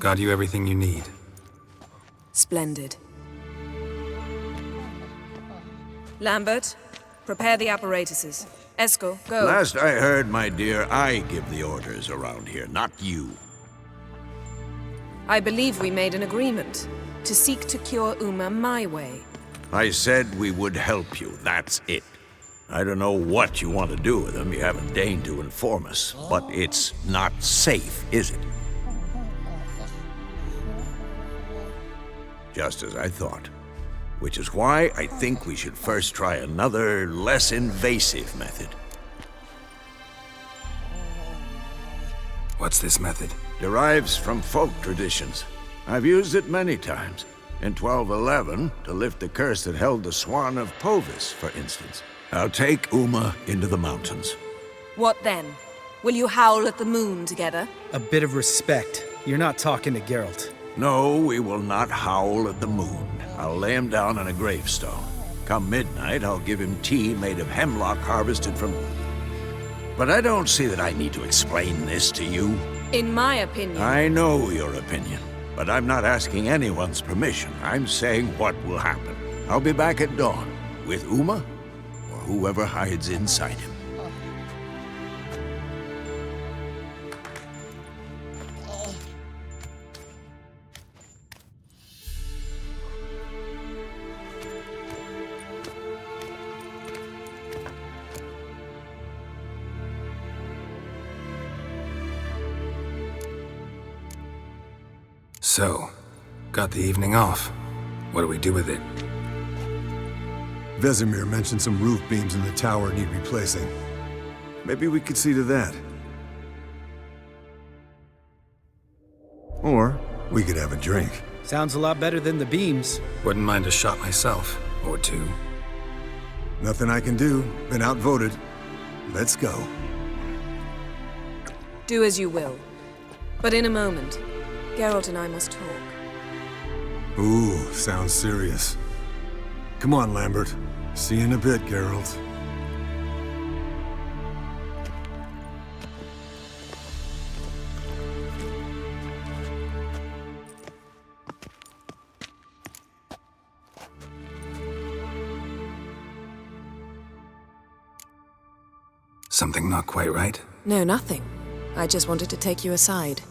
Got you everything you need. Splendid. Lambert, prepare the apparatuses. Eskel, go. Last I heard, my dear, I give the orders around here, not you. I believe we made an agreement to seek to cure Uma my way. I said we would help you, that's it. I don't know what you want to do with him, you haven't deigned to inform us, but it's not safe, is it? Just as I thought. Which is why I think we should first try another, less invasive method. What's this method? Derives from folk traditions. I've used it many times. In 1211, to lift the curse that held the Swan of Povis, for instance. I'll take Uma into the mountains. What then? Will you howl at the moon together? A bit of respect. You're not talking to Geralt. No, we will not howl at the moon. I'll lay him down on a gravestone. Come midnight, I'll give him tea made of hemlock harvested from... But I don't see that I need to explain this to you. In my opinion... I know your opinion, but I'm not asking anyone's permission. I'm saying what will happen. I'll be back at dawn, with Uma, or whoever hides inside him. So, got the evening off. What do we do with it? Vesemir mentioned some roof beams in the tower need replacing. Maybe we could see to that. Or we could have a drink. Sounds a lot better than the beams. Wouldn't mind a shot myself, or two. Nothing I can do. Been outvoted. Let's go. Do as you will. But in a moment, Geralt and I must talk. Ooh, sounds serious. Come on, Lambert. See you in a bit, Geralt. Something not quite right? No, nothing. I just wanted to take you aside,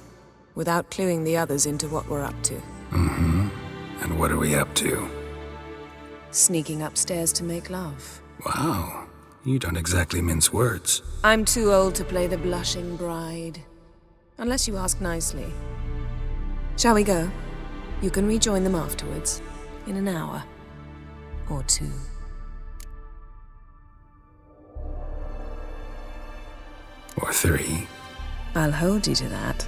without cluing the others into what we're up to. Mm-hmm. And what are we up to? Sneaking upstairs to make love. Wow. You don't exactly mince words. I'm too old to play the blushing bride. Unless you ask nicely. Shall we go? You can rejoin them afterwards. In an hour. Or two. Or three. I'll hold you to that.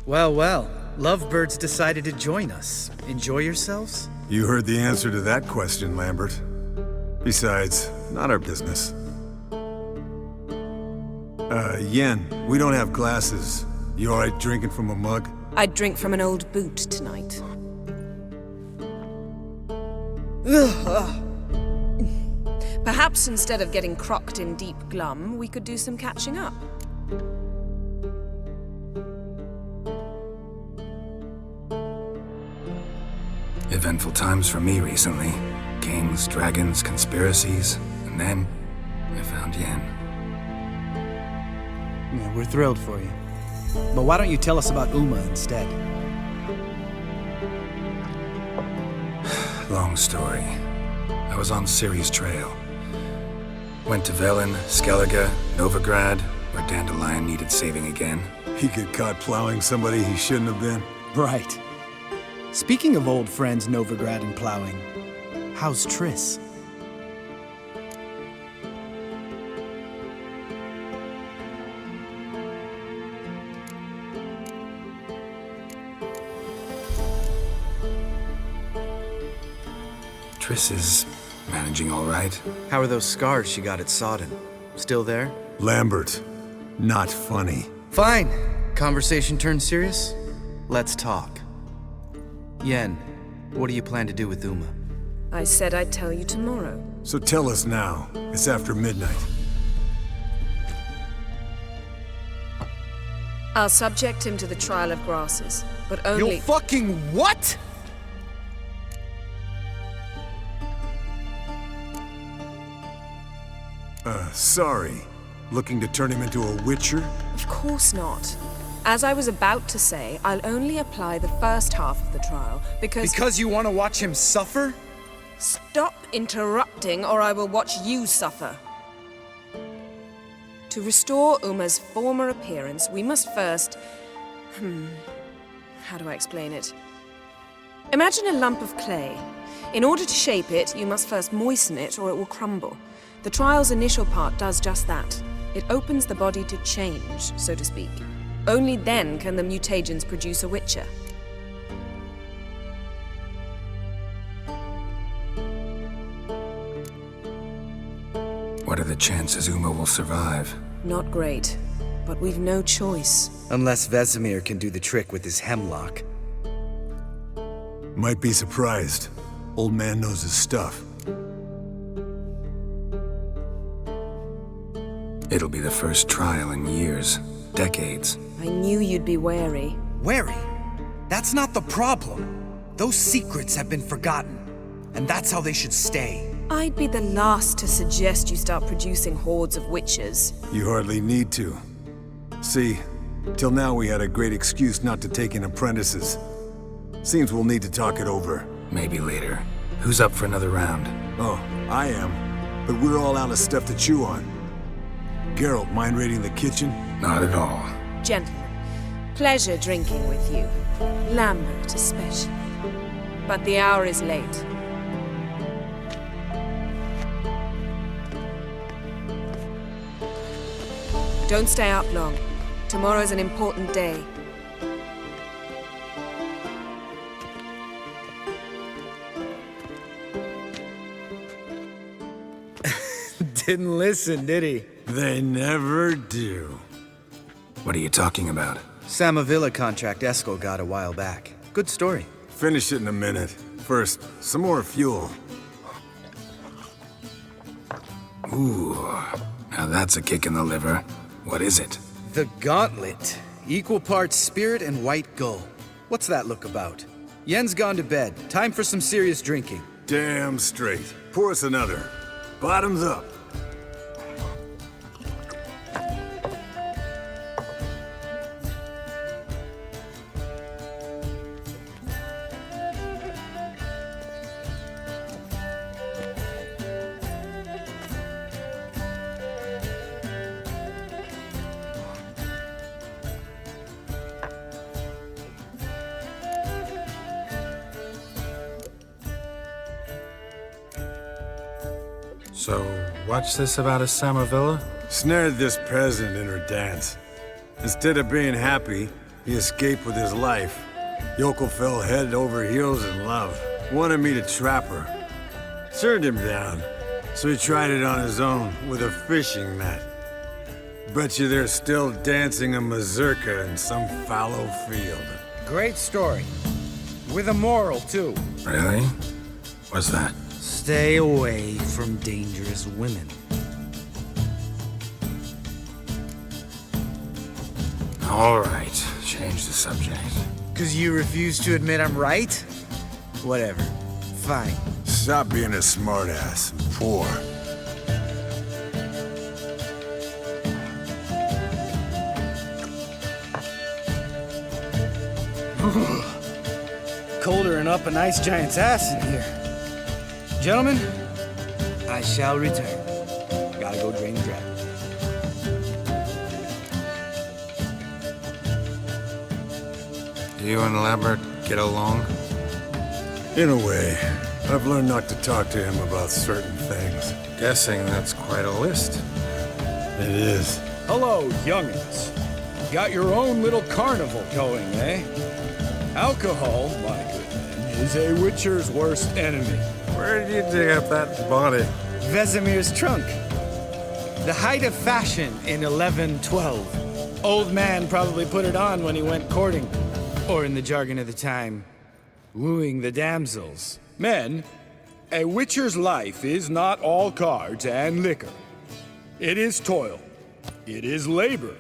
Well, well. Lovebirds decided to join us. Enjoy yourselves? You heard the answer to that question, Lambert. Besides, not our business. Yen, we don't have glasses. You alright drinking from a mug? I'd drink from an old boot tonight. Perhaps instead of getting crocked in deep glum, we could do some catching up. Eventful times for me recently. Kings, dragons, conspiracies, and then I found Yen. Yeah, we're thrilled for you. But why don't you tell us about Uma instead? Long story. I was on Ciri's trail. Went to Velen, Skellige, Novigrad, where Dandelion needed saving again. He got caught plowing somebody he shouldn't have been. Right. Speaking of old friends Novigrad and plowing, how's Triss? Triss is managing all right. How are those scars she got at Sodden? Still there? Lambert, not funny. Fine. Conversation turned serious? Let's talk. Yen, what do you plan to do with Uma? I said I'd tell you tomorrow. So tell us now. It's after midnight. I'll subject him to the trial of grasses, but only— You'll fucking what?! Sorry. Looking to turn him into a witcher? Of course not. As I was about to say, I'll only apply the first half of the trial, because— Because you want to watch him suffer? Stop interrupting, or I will watch you suffer. To restore Uma's former appearance, we must first— how do I explain it? Imagine a lump of clay. In order to shape it, you must first moisten it, or it will crumble. The trial's initial part does just that. It opens the body to change, so to speak. Only then can the mutagens produce a witcher. What are the chances Uma will survive? Not great, but we've no choice. Unless Vesemir can do the trick with his hemlock. Might be surprised. Old man knows his stuff. It'll be the first trial in years, decades. I knew you'd be wary. Wary? That's not the problem. Those secrets have been forgotten, and that's how they should stay. I'd be the last to suggest you start producing hordes of witches. You hardly need to. See, till now we had a great excuse not to take in apprentices. Seems we'll need to talk it over. Maybe later. Who's up for another round? Oh, I am. But we're all out of stuff to chew on. Geralt, mind raiding the kitchen? Not at all. Gentlemen, pleasure drinking with you. Lambert especially. But the hour is late. Don't stay up long. Tomorrow's an important day. Didn't listen, did he? They never do. What are you talking about? Samavilla contract Eskel got a while back. Good story. Finish it in a minute. First, some more fuel. Ooh, now that's a kick in the liver. What is it? The Gauntlet. Equal parts spirit and white gull. What's that look about? Yen's gone to bed. Time for some serious drinking. Damn straight. Pour us another. Bottoms up. So, what's this about a Samavilla? Snared this peasant in her dance. Instead of being happy, he escaped with his life. Yoko fell head over heels in love. Wanted me to trap her. Turned him down, so he tried it on his own with a fishing net. Bet you they're still dancing a mazurka in some fallow field. Great story. With a moral, too. Really? What's that? Stay away from dangerous women. All right, change the subject. 'Cause you refuse to admit I'm right? Whatever. Fine. Stop being a smartass and poor. Colder and up a nice giant's ass in here. Gentlemen, I shall return. Gotta go drain the dragon. You and Lambert get along? In a way. I've learned not to talk to him about certain things. Guessing that's quite a list. It is. Hello, youngins. Got your own little carnival going, eh? Alcohol, my good man, is a witcher's worst enemy. Where did you dig up that body? Vesemir's trunk. The height of fashion in 1112. Old man probably put it on when he went courting. Or in the jargon of the time, wooing the damsels. Men, a witcher's life is not all cards and liquor. It is toil. It is labor.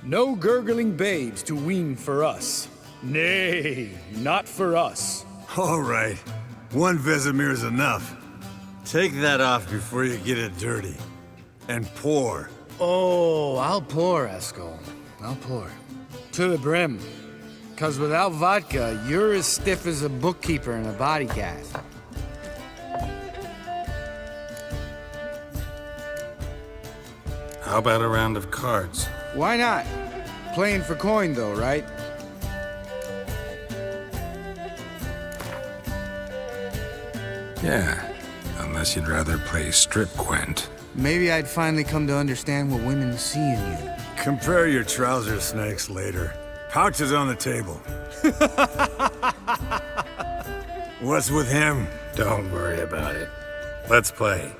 No gurgling babes to wean for us. Nay, not for us. All right. One Vesemir's enough. Take that off before you get it dirty. And pour. Oh, I'll pour, Eskel. I'll pour. To the brim. 'Cause without vodka, you're as stiff as a bookkeeper in a body cast. How about a round of cards? Why not? Playing for coin, though, right? Yeah, unless you'd rather play strip Quent. Maybe I'd finally come to understand what women see in you. Compare your trouser snakes later. Pouch is on the table. What's with him? Don't worry about it. Let's play.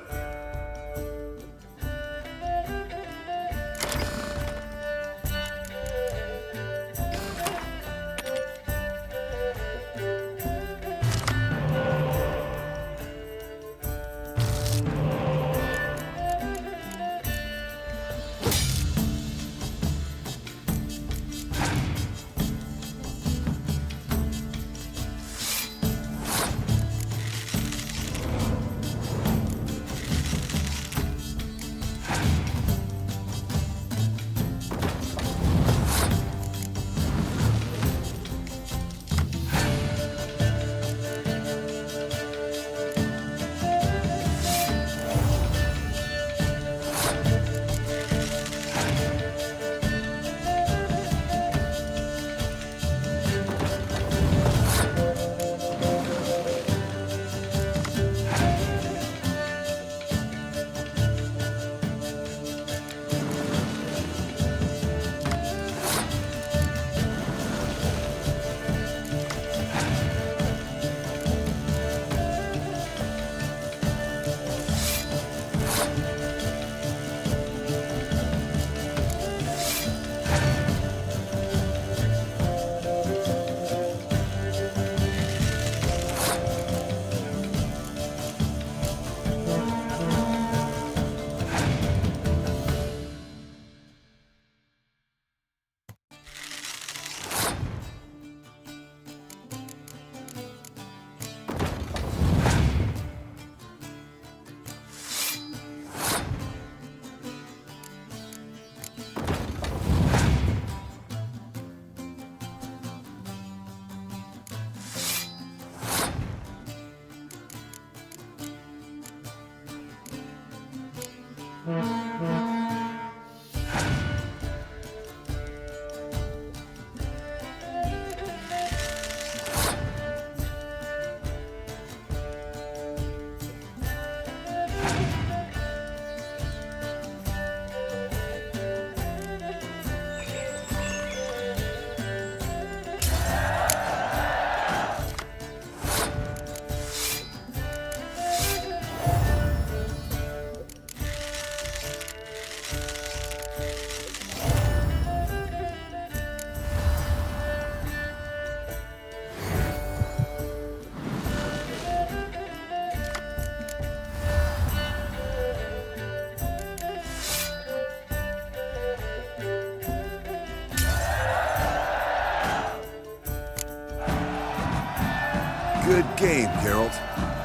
Good game, Geralt.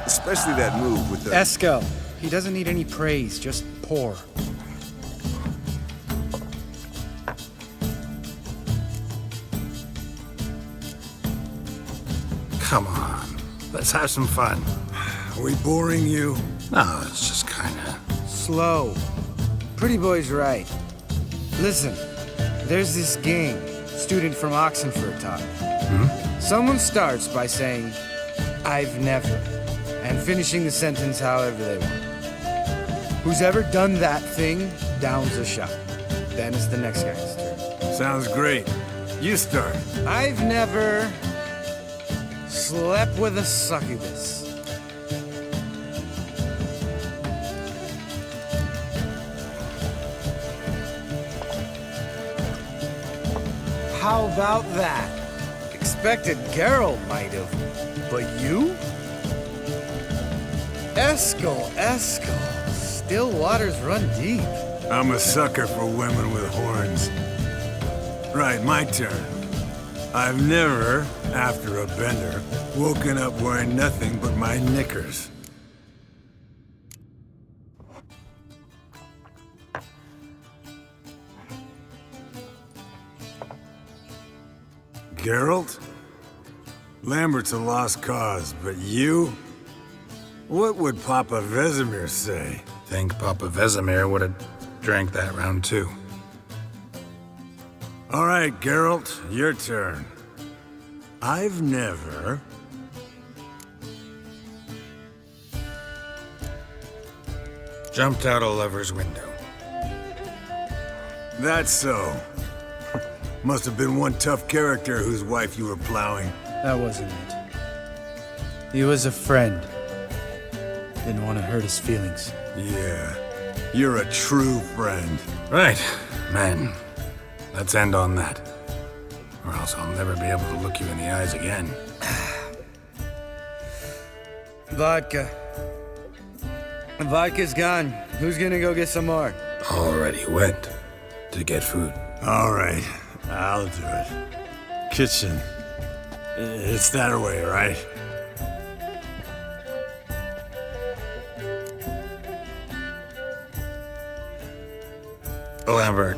Especially that move with the... Eskel. He doesn't need any praise, just pour. Come on, let's have some fun. Are we boring you? No, it's just kinda... Slow. Pretty boy's right. Listen, there's this game student from Oxenford taught. Someone starts by saying, I've never, and finishing the sentence however they want. Who's ever done that thing downs a shot. Then it's the next guy's turn. Sounds great. You start. I've never slept with a succubus. How about that? Expected Geralt might have, but you? Eskel. Still waters run deep. I'm a sucker for women with horns. Right, my turn. I've never, after a bender, woken up wearing nothing but my knickers. Geralt? Lambert's a lost cause, but you? What would Papa Vesemir say? Think Papa Vesemir would have drank that round too. All right, Geralt, your turn. I've never... Jumped out a lover's window. That's so. Must have been one tough character whose wife you were plowing. That wasn't it. He was a friend. Didn't want to hurt his feelings. Yeah, you're a true friend. Right, man. Let's end on that. Or else I'll never be able to look you in the eyes again. Vodka. Vodka's gone. Who's gonna go get some more? Already went to get food. All right, I'll do it. Kitchen. It's that way, right? Lambert,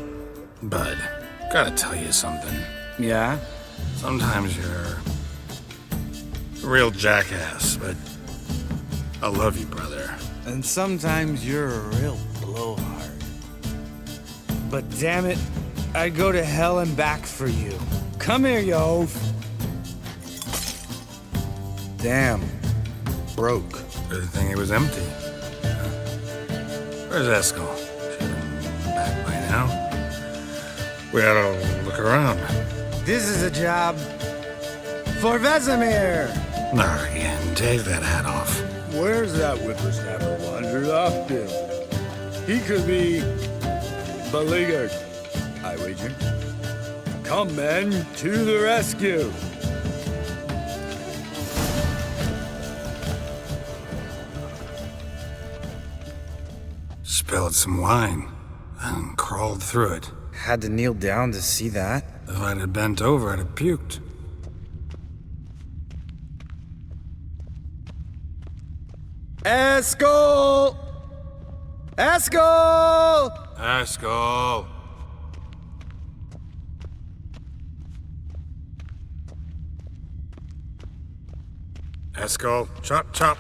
bud, gotta tell you something. Yeah? Sometimes you're a real jackass, but I love you, brother. And sometimes you're a real blowhard. But damn it, I'd go to hell and back for you. Come here, you oaf. Damn. Broke. Good thing it was empty. Where's Eskel? Should have been back by now. We ought to look around. This is a job for Vesemir. Not again. Take that hat off. Where's that whippersnapper wandered off to? He could be beleaguered, I wager. Come, men, to the rescue! Spilled some wine and crawled through it. Had to kneel down to see that. If I'd have bent over, I'd have puked. Eskel! Eskel! Eskel! Eskel, chop, chop.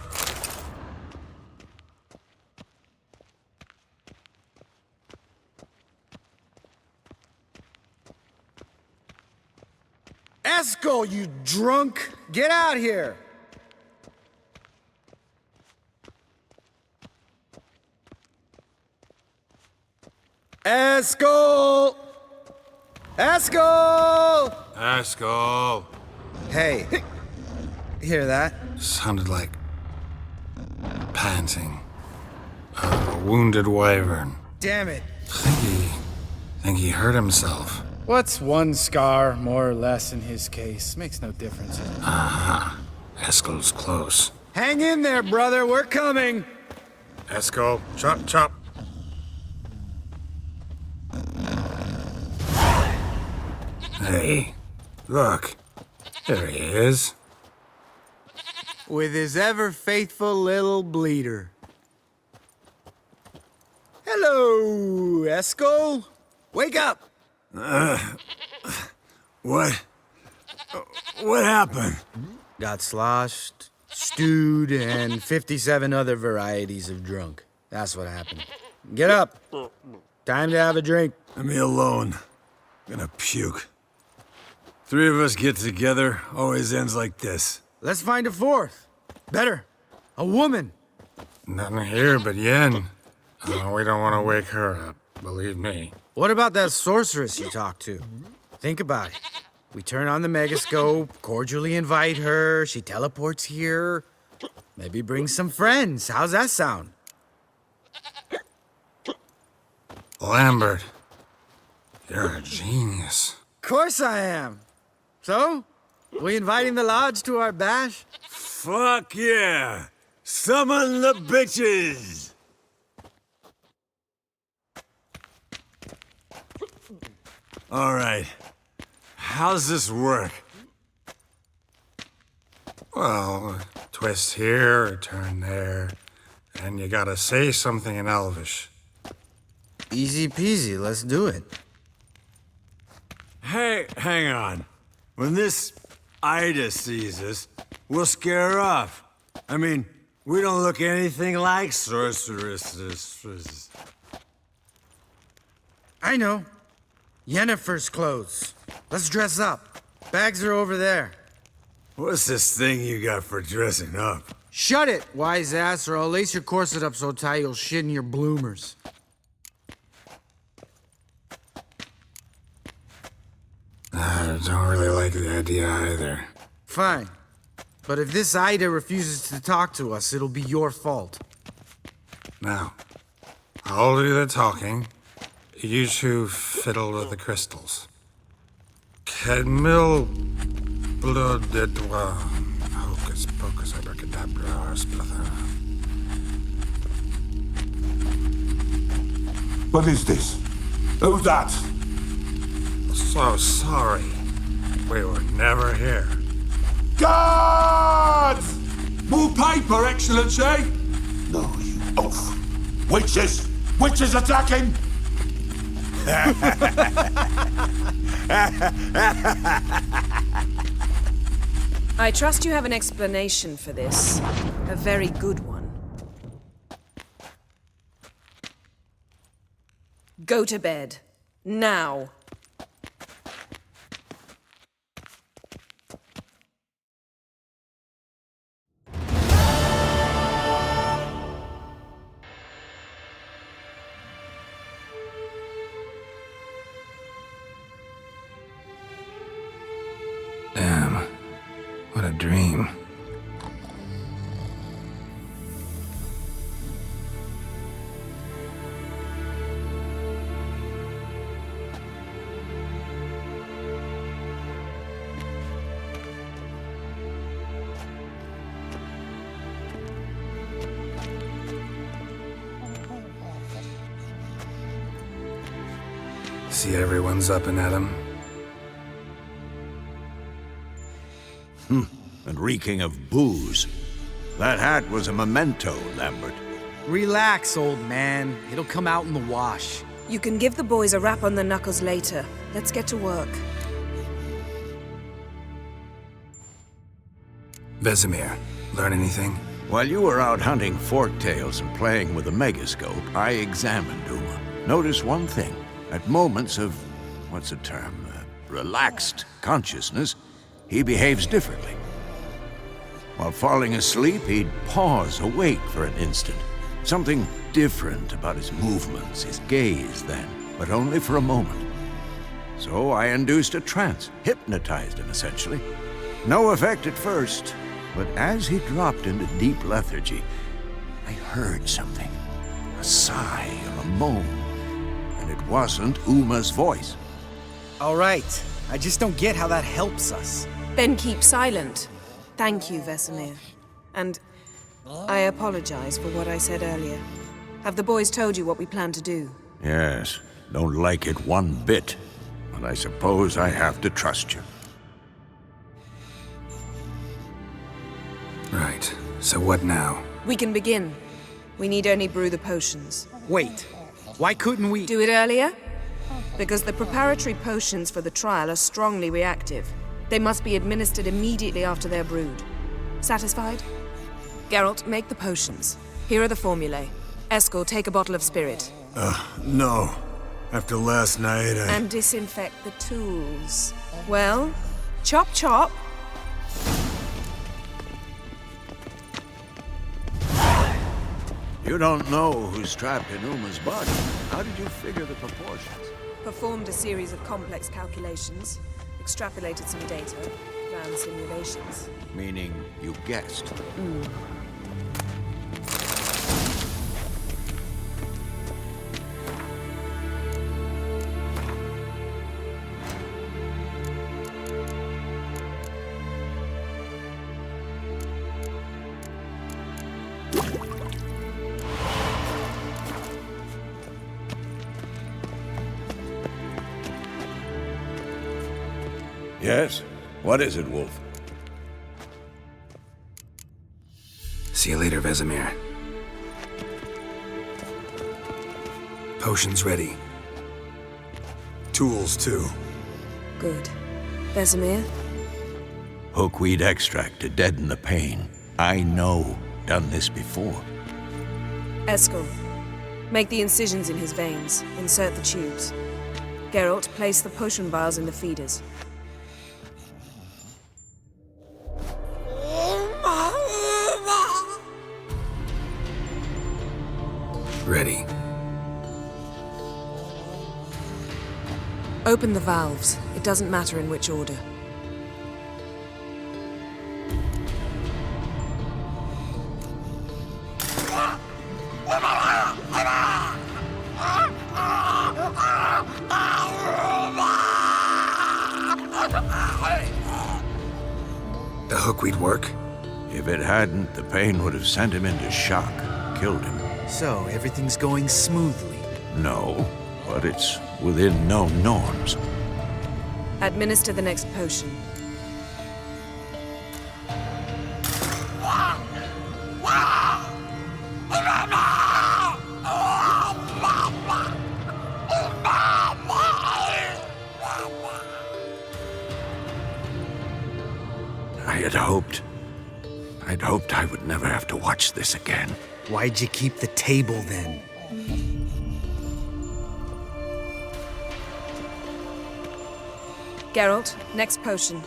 Eskel, you drunk! Get out here! Eskel! Eskel! Eskel! Hey, hear that? Sounded like panting. A wounded wyvern. Damn it. Think he hurt himself. What's one scar, more or less, in his case? Makes no difference. Aha. Eskel's close. Hang in there, brother. We're coming. Eskel, chop, chop. Hey, look. There he is. with his ever-faithful little bleeder. Hello, Eskel. Wake up! What? What happened? Got sloshed, stewed, and 57 other varieties of drunk. That's what happened. Get up. Time to have a drink. Let me alone. I'm gonna puke. 3 of us get together, always ends like this. Let's find a 4th. Better. A woman. Nothing here but Yen. Oh, we don't want to wake her up, believe me. What about that sorceress you talked to? Think about it. We turn on the megascope, cordially invite her, she teleports here. Maybe bring some friends. How's that sound? Lambert, you're a genius. Of course I am. So? We inviting the lodge to our bash? Fuck yeah! Summon the bitches! All right. How's this work? Well, twist here, turn there, and you gotta say something in Elvish. Easy peasy, let's do it. Hey, hang on. When this Ida sees us, we'll scare her off. I mean, we don't look anything like sorceresses. I know. Yennefer's clothes. Let's dress up. Bags are over there. What's this thing you got for dressing up? Shut it, wise ass, or I'll lace your corset up so tight you'll shit in your bloomers. I don't really like the idea either. Fine. But if this Ida refuses to talk to us, it'll be your fault. Now, I'll do the talking. You two fiddle with the crystals. Kedmil blood de doigt. Hocus pocus abracadabra splather. What is this? Who's that? So sorry. We were never here. Guards! More paper, Excellency! No, you oaf. Witches! Witches attacking! I trust you have an explanation for this. A very good one. Go to bed. Now. Damn. What a dream. See everyone's up and at 'em. And reeking of booze. That hat was a memento, Lambert. Relax, old man. It'll come out in the wash. You can give the boys a rap on the knuckles later. Let's get to work. Vesemir, learn anything? While you were out hunting forktails and playing with the megascope, I examined Uma. Notice one thing. At moments of, what's the term, relaxed consciousness, he behaves differently. While falling asleep, he'd pause, awake for an instant. Something different about his movements, his gaze then, but only for a moment. So I induced a trance, hypnotized him essentially. No effect at first, but as he dropped into deep lethargy, I heard something. A sigh or a moan. And it wasn't Uma's voice. All right. I just don't get how that helps us. Then keep silent. Thank you, Vesemir. And I apologize for what I said earlier. Have the boys told you what we plan to do? Yes, don't like it one bit. But I suppose I have to trust you. Right. So what now? We can begin. We need only brew the potions. Wait, why couldn't we— Do it earlier? Because the preparatory potions for the trial are strongly reactive. They must be administered immediately after they're brewed. Satisfied? Geralt, make the potions. Here are the formulae. Eskel, take a bottle of spirit. No. After last night, And disinfect the tools. Well, chop chop. You don't know who's trapped in Uma's body. How did you figure the proportions? Performed a series of complex calculations. Extrapolated some data. Ran simulations. Meaning you guessed. Yes? What is it, Wolf? See you later, Vesemir. Potions ready. tools too. Good. Vesemir? Hookweed extract to deaden the pain. I know. Done this before. Eskel, make the incisions in his veins. Insert the tubes. Geralt, place the potion vials in the feeders. Ready. Open the valves. It doesn't matter in which order. The hookweed work? If it hadn't, the pain would have sent him into shock, killed him. So, everything's going smoothly? No, but it's within known norms. Administer the next potion. I'd hoped I would never have to watch this again. Why'd you keep the table then? Geralt, next potion.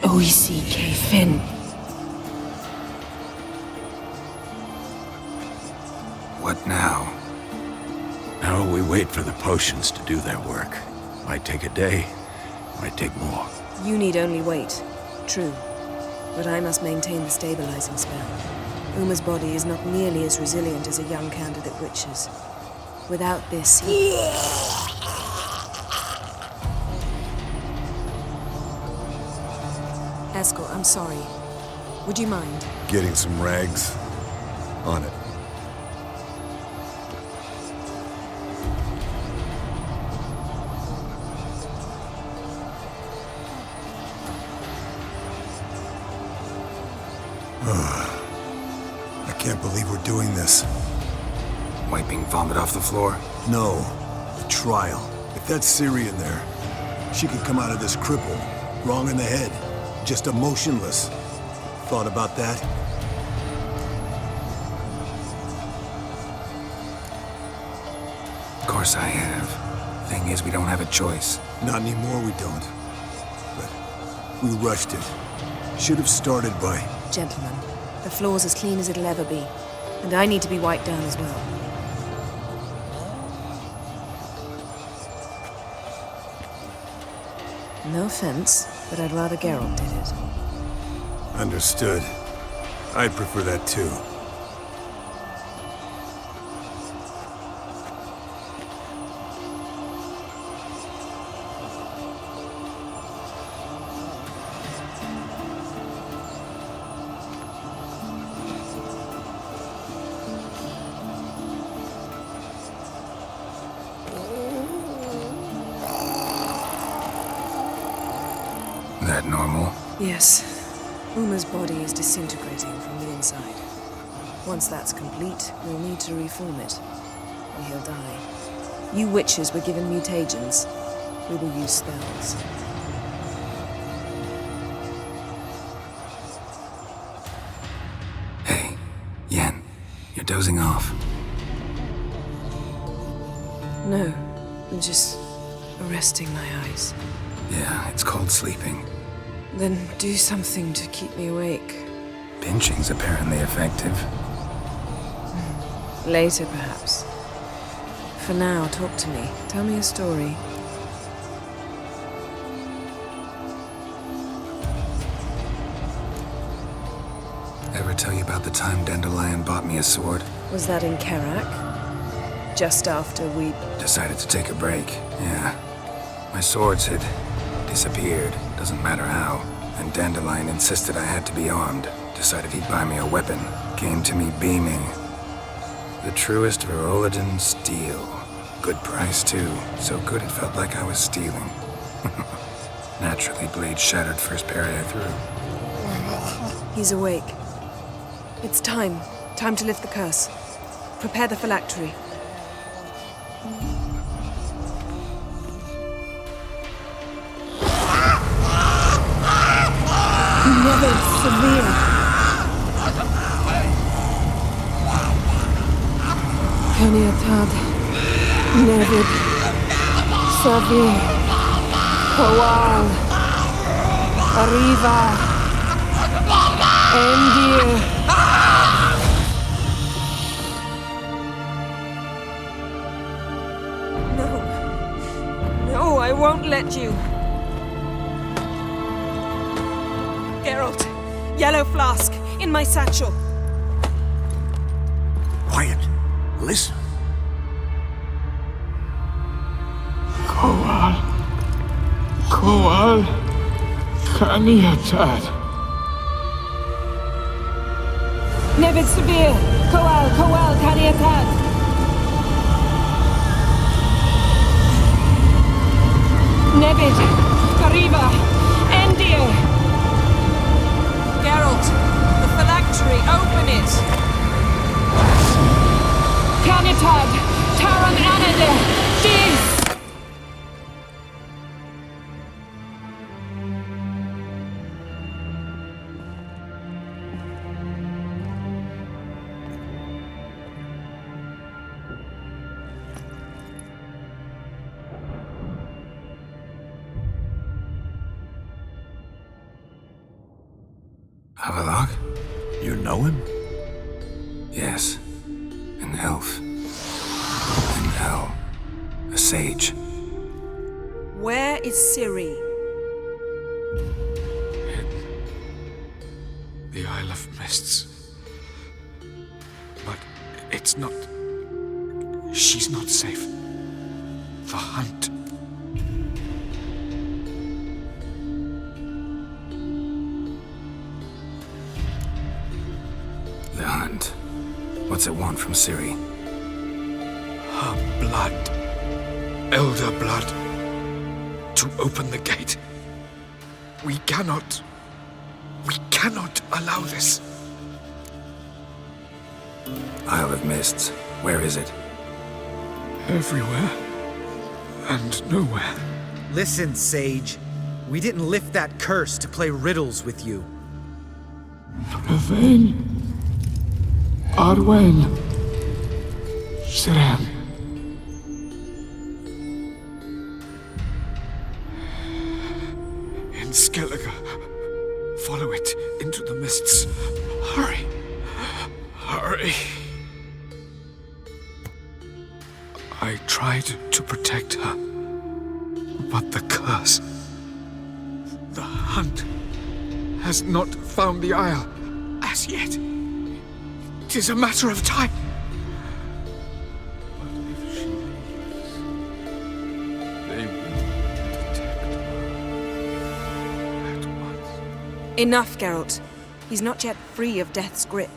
Oisi Finn. What now? Now we wait for the potions to do their work. Might take a day, might take more. You need only wait. True. But I must maintain the stabilizing spell. Uma's body is not nearly as resilient as a young candidate witch's. Without this, he... Eskel, I'm sorry. Would you mind? Getting some rags? On it. I can't believe we're doing this. Wiping vomit off the floor? No. The trial. If that's Ciri in there, she could come out of this crippled. Wrong in the head. Just emotionless. Thought about that? Of course I have. Thing is, we don't have a choice. Not anymore, we don't. But we rushed it. Should have started by... Gentlemen, the floor's as clean as it'll ever be. And I need to be wiped down as well. No offense, but I'd rather Geralt did it. Understood. I'd prefer that too. Yes. Uma's body is disintegrating from the inside. Once that's complete, we'll need to reform it, or he'll die. You witches were given mutagens. We will use spells. Hey, Yen, you're dozing off. No, I'm just resting my eyes. Yeah, it's called sleeping. Then do something to keep me awake. Pinching's apparently effective. Later, perhaps. For now, talk to me. Tell me a story. Ever tell you about the time Dandelion bought me a sword? Was that in Karak? Just after we... Decided to take a break, yeah. My swords had disappeared, doesn't matter how. And Dandelion insisted I had to be armed. Decided he'd buy me a weapon. Came to me beaming. The truest Verolidan steel. Good price, too. So good it felt like I was stealing. Naturally, blade shattered first parry I threw. He's awake. It's time. Time to lift the curse. Prepare the phylactery. Never severe. Kaniatad, Nevid, Savi, Kowal, Arriva, Endir. No, I won't let you. Geralt, yellow flask, in my satchel. Quiet. Listen. Kowal, Kaniatad. Nevid Severe, Kowal, Kaniatad. Nevid, Arriva, Endir. Geralt, the phylactery, open it! Kanitad, Taran Anade, Diz! Havelock? You know him? Yes. An elf. An hell. A sage. Where is Ciri? The Isle of Mists. But it's not... She's not safe. The hunt. The hunt. What's it want from Ciri? Her blood. Elder blood. To open the gate. We cannot allow this. Isle of Mists. Where is it? Everywhere. And nowhere. Listen, Sage. We didn't lift that curse to play riddles with you. Yvain. Arwen. Siren. In Skellige. Follow it into the mists. Hurry. Hurry. I tried to protect her. But the curse. The hunt has not found the Isle as yet. It is a matter of time. But if she leaves, they will detect her at once. Enough, Geralt. He's not yet free of death's grip.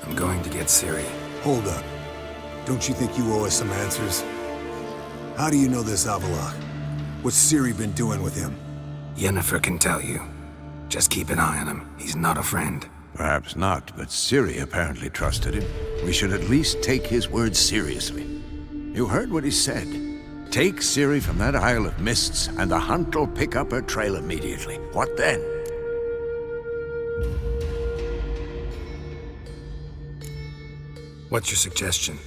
I'm going to get Ciri. Hold up. Don't you think you owe us some answers? How do you know this Avallac'h? What's Ciri been doing with him? Yennefer can tell you. Just keep an eye on him. He's not a friend. Perhaps not, but Ciri apparently trusted him. We should at least take his words seriously. You heard what he said. Take Ciri from that Isle of Mists, and the Hunt'll pick up her trail immediately. What then? What's your suggestion?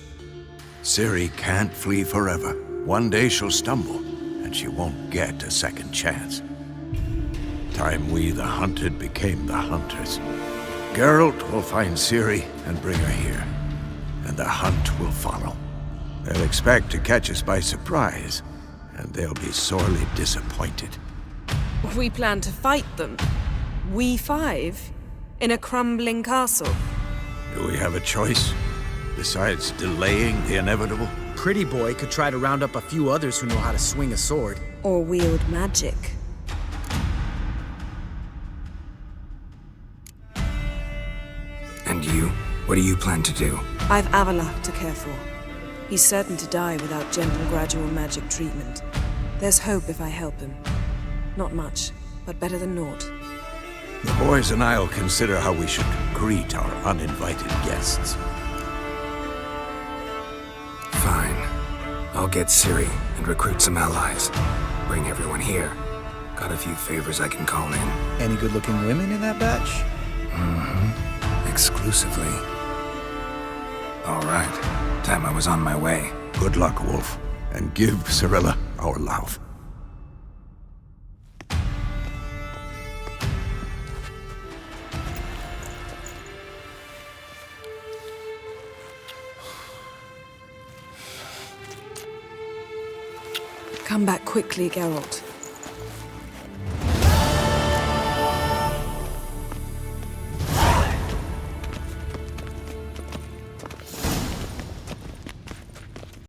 Ciri can't flee forever. One day she'll stumble, and she won't get a second chance. Time we, the hunted, became the hunters. Geralt will find Ciri and bring her here, and the hunt will follow. They'll expect to catch us by surprise, and they'll be sorely disappointed. We plan to fight them. We five? In a crumbling castle? Do we have a choice? Besides delaying the inevitable? Pretty Boy could try to round up a few others who know how to swing a sword. Or wield magic. And you? What do you plan to do? I've Avallac'h to care for. He's certain to die without gentle, gradual magic treatment. There's hope if I help him. Not much, but better than naught. The boys and I'll consider how we should greet our uninvited guests. Fine. I'll get Ciri and recruit some allies. Bring everyone here. Got a few favors I can call in. Any good-looking women in that batch? Mm-hmm. Exclusively. All right. Time I was on my way. Good luck, Wolf. And give Cirilla our love. Come back quickly, Geralt.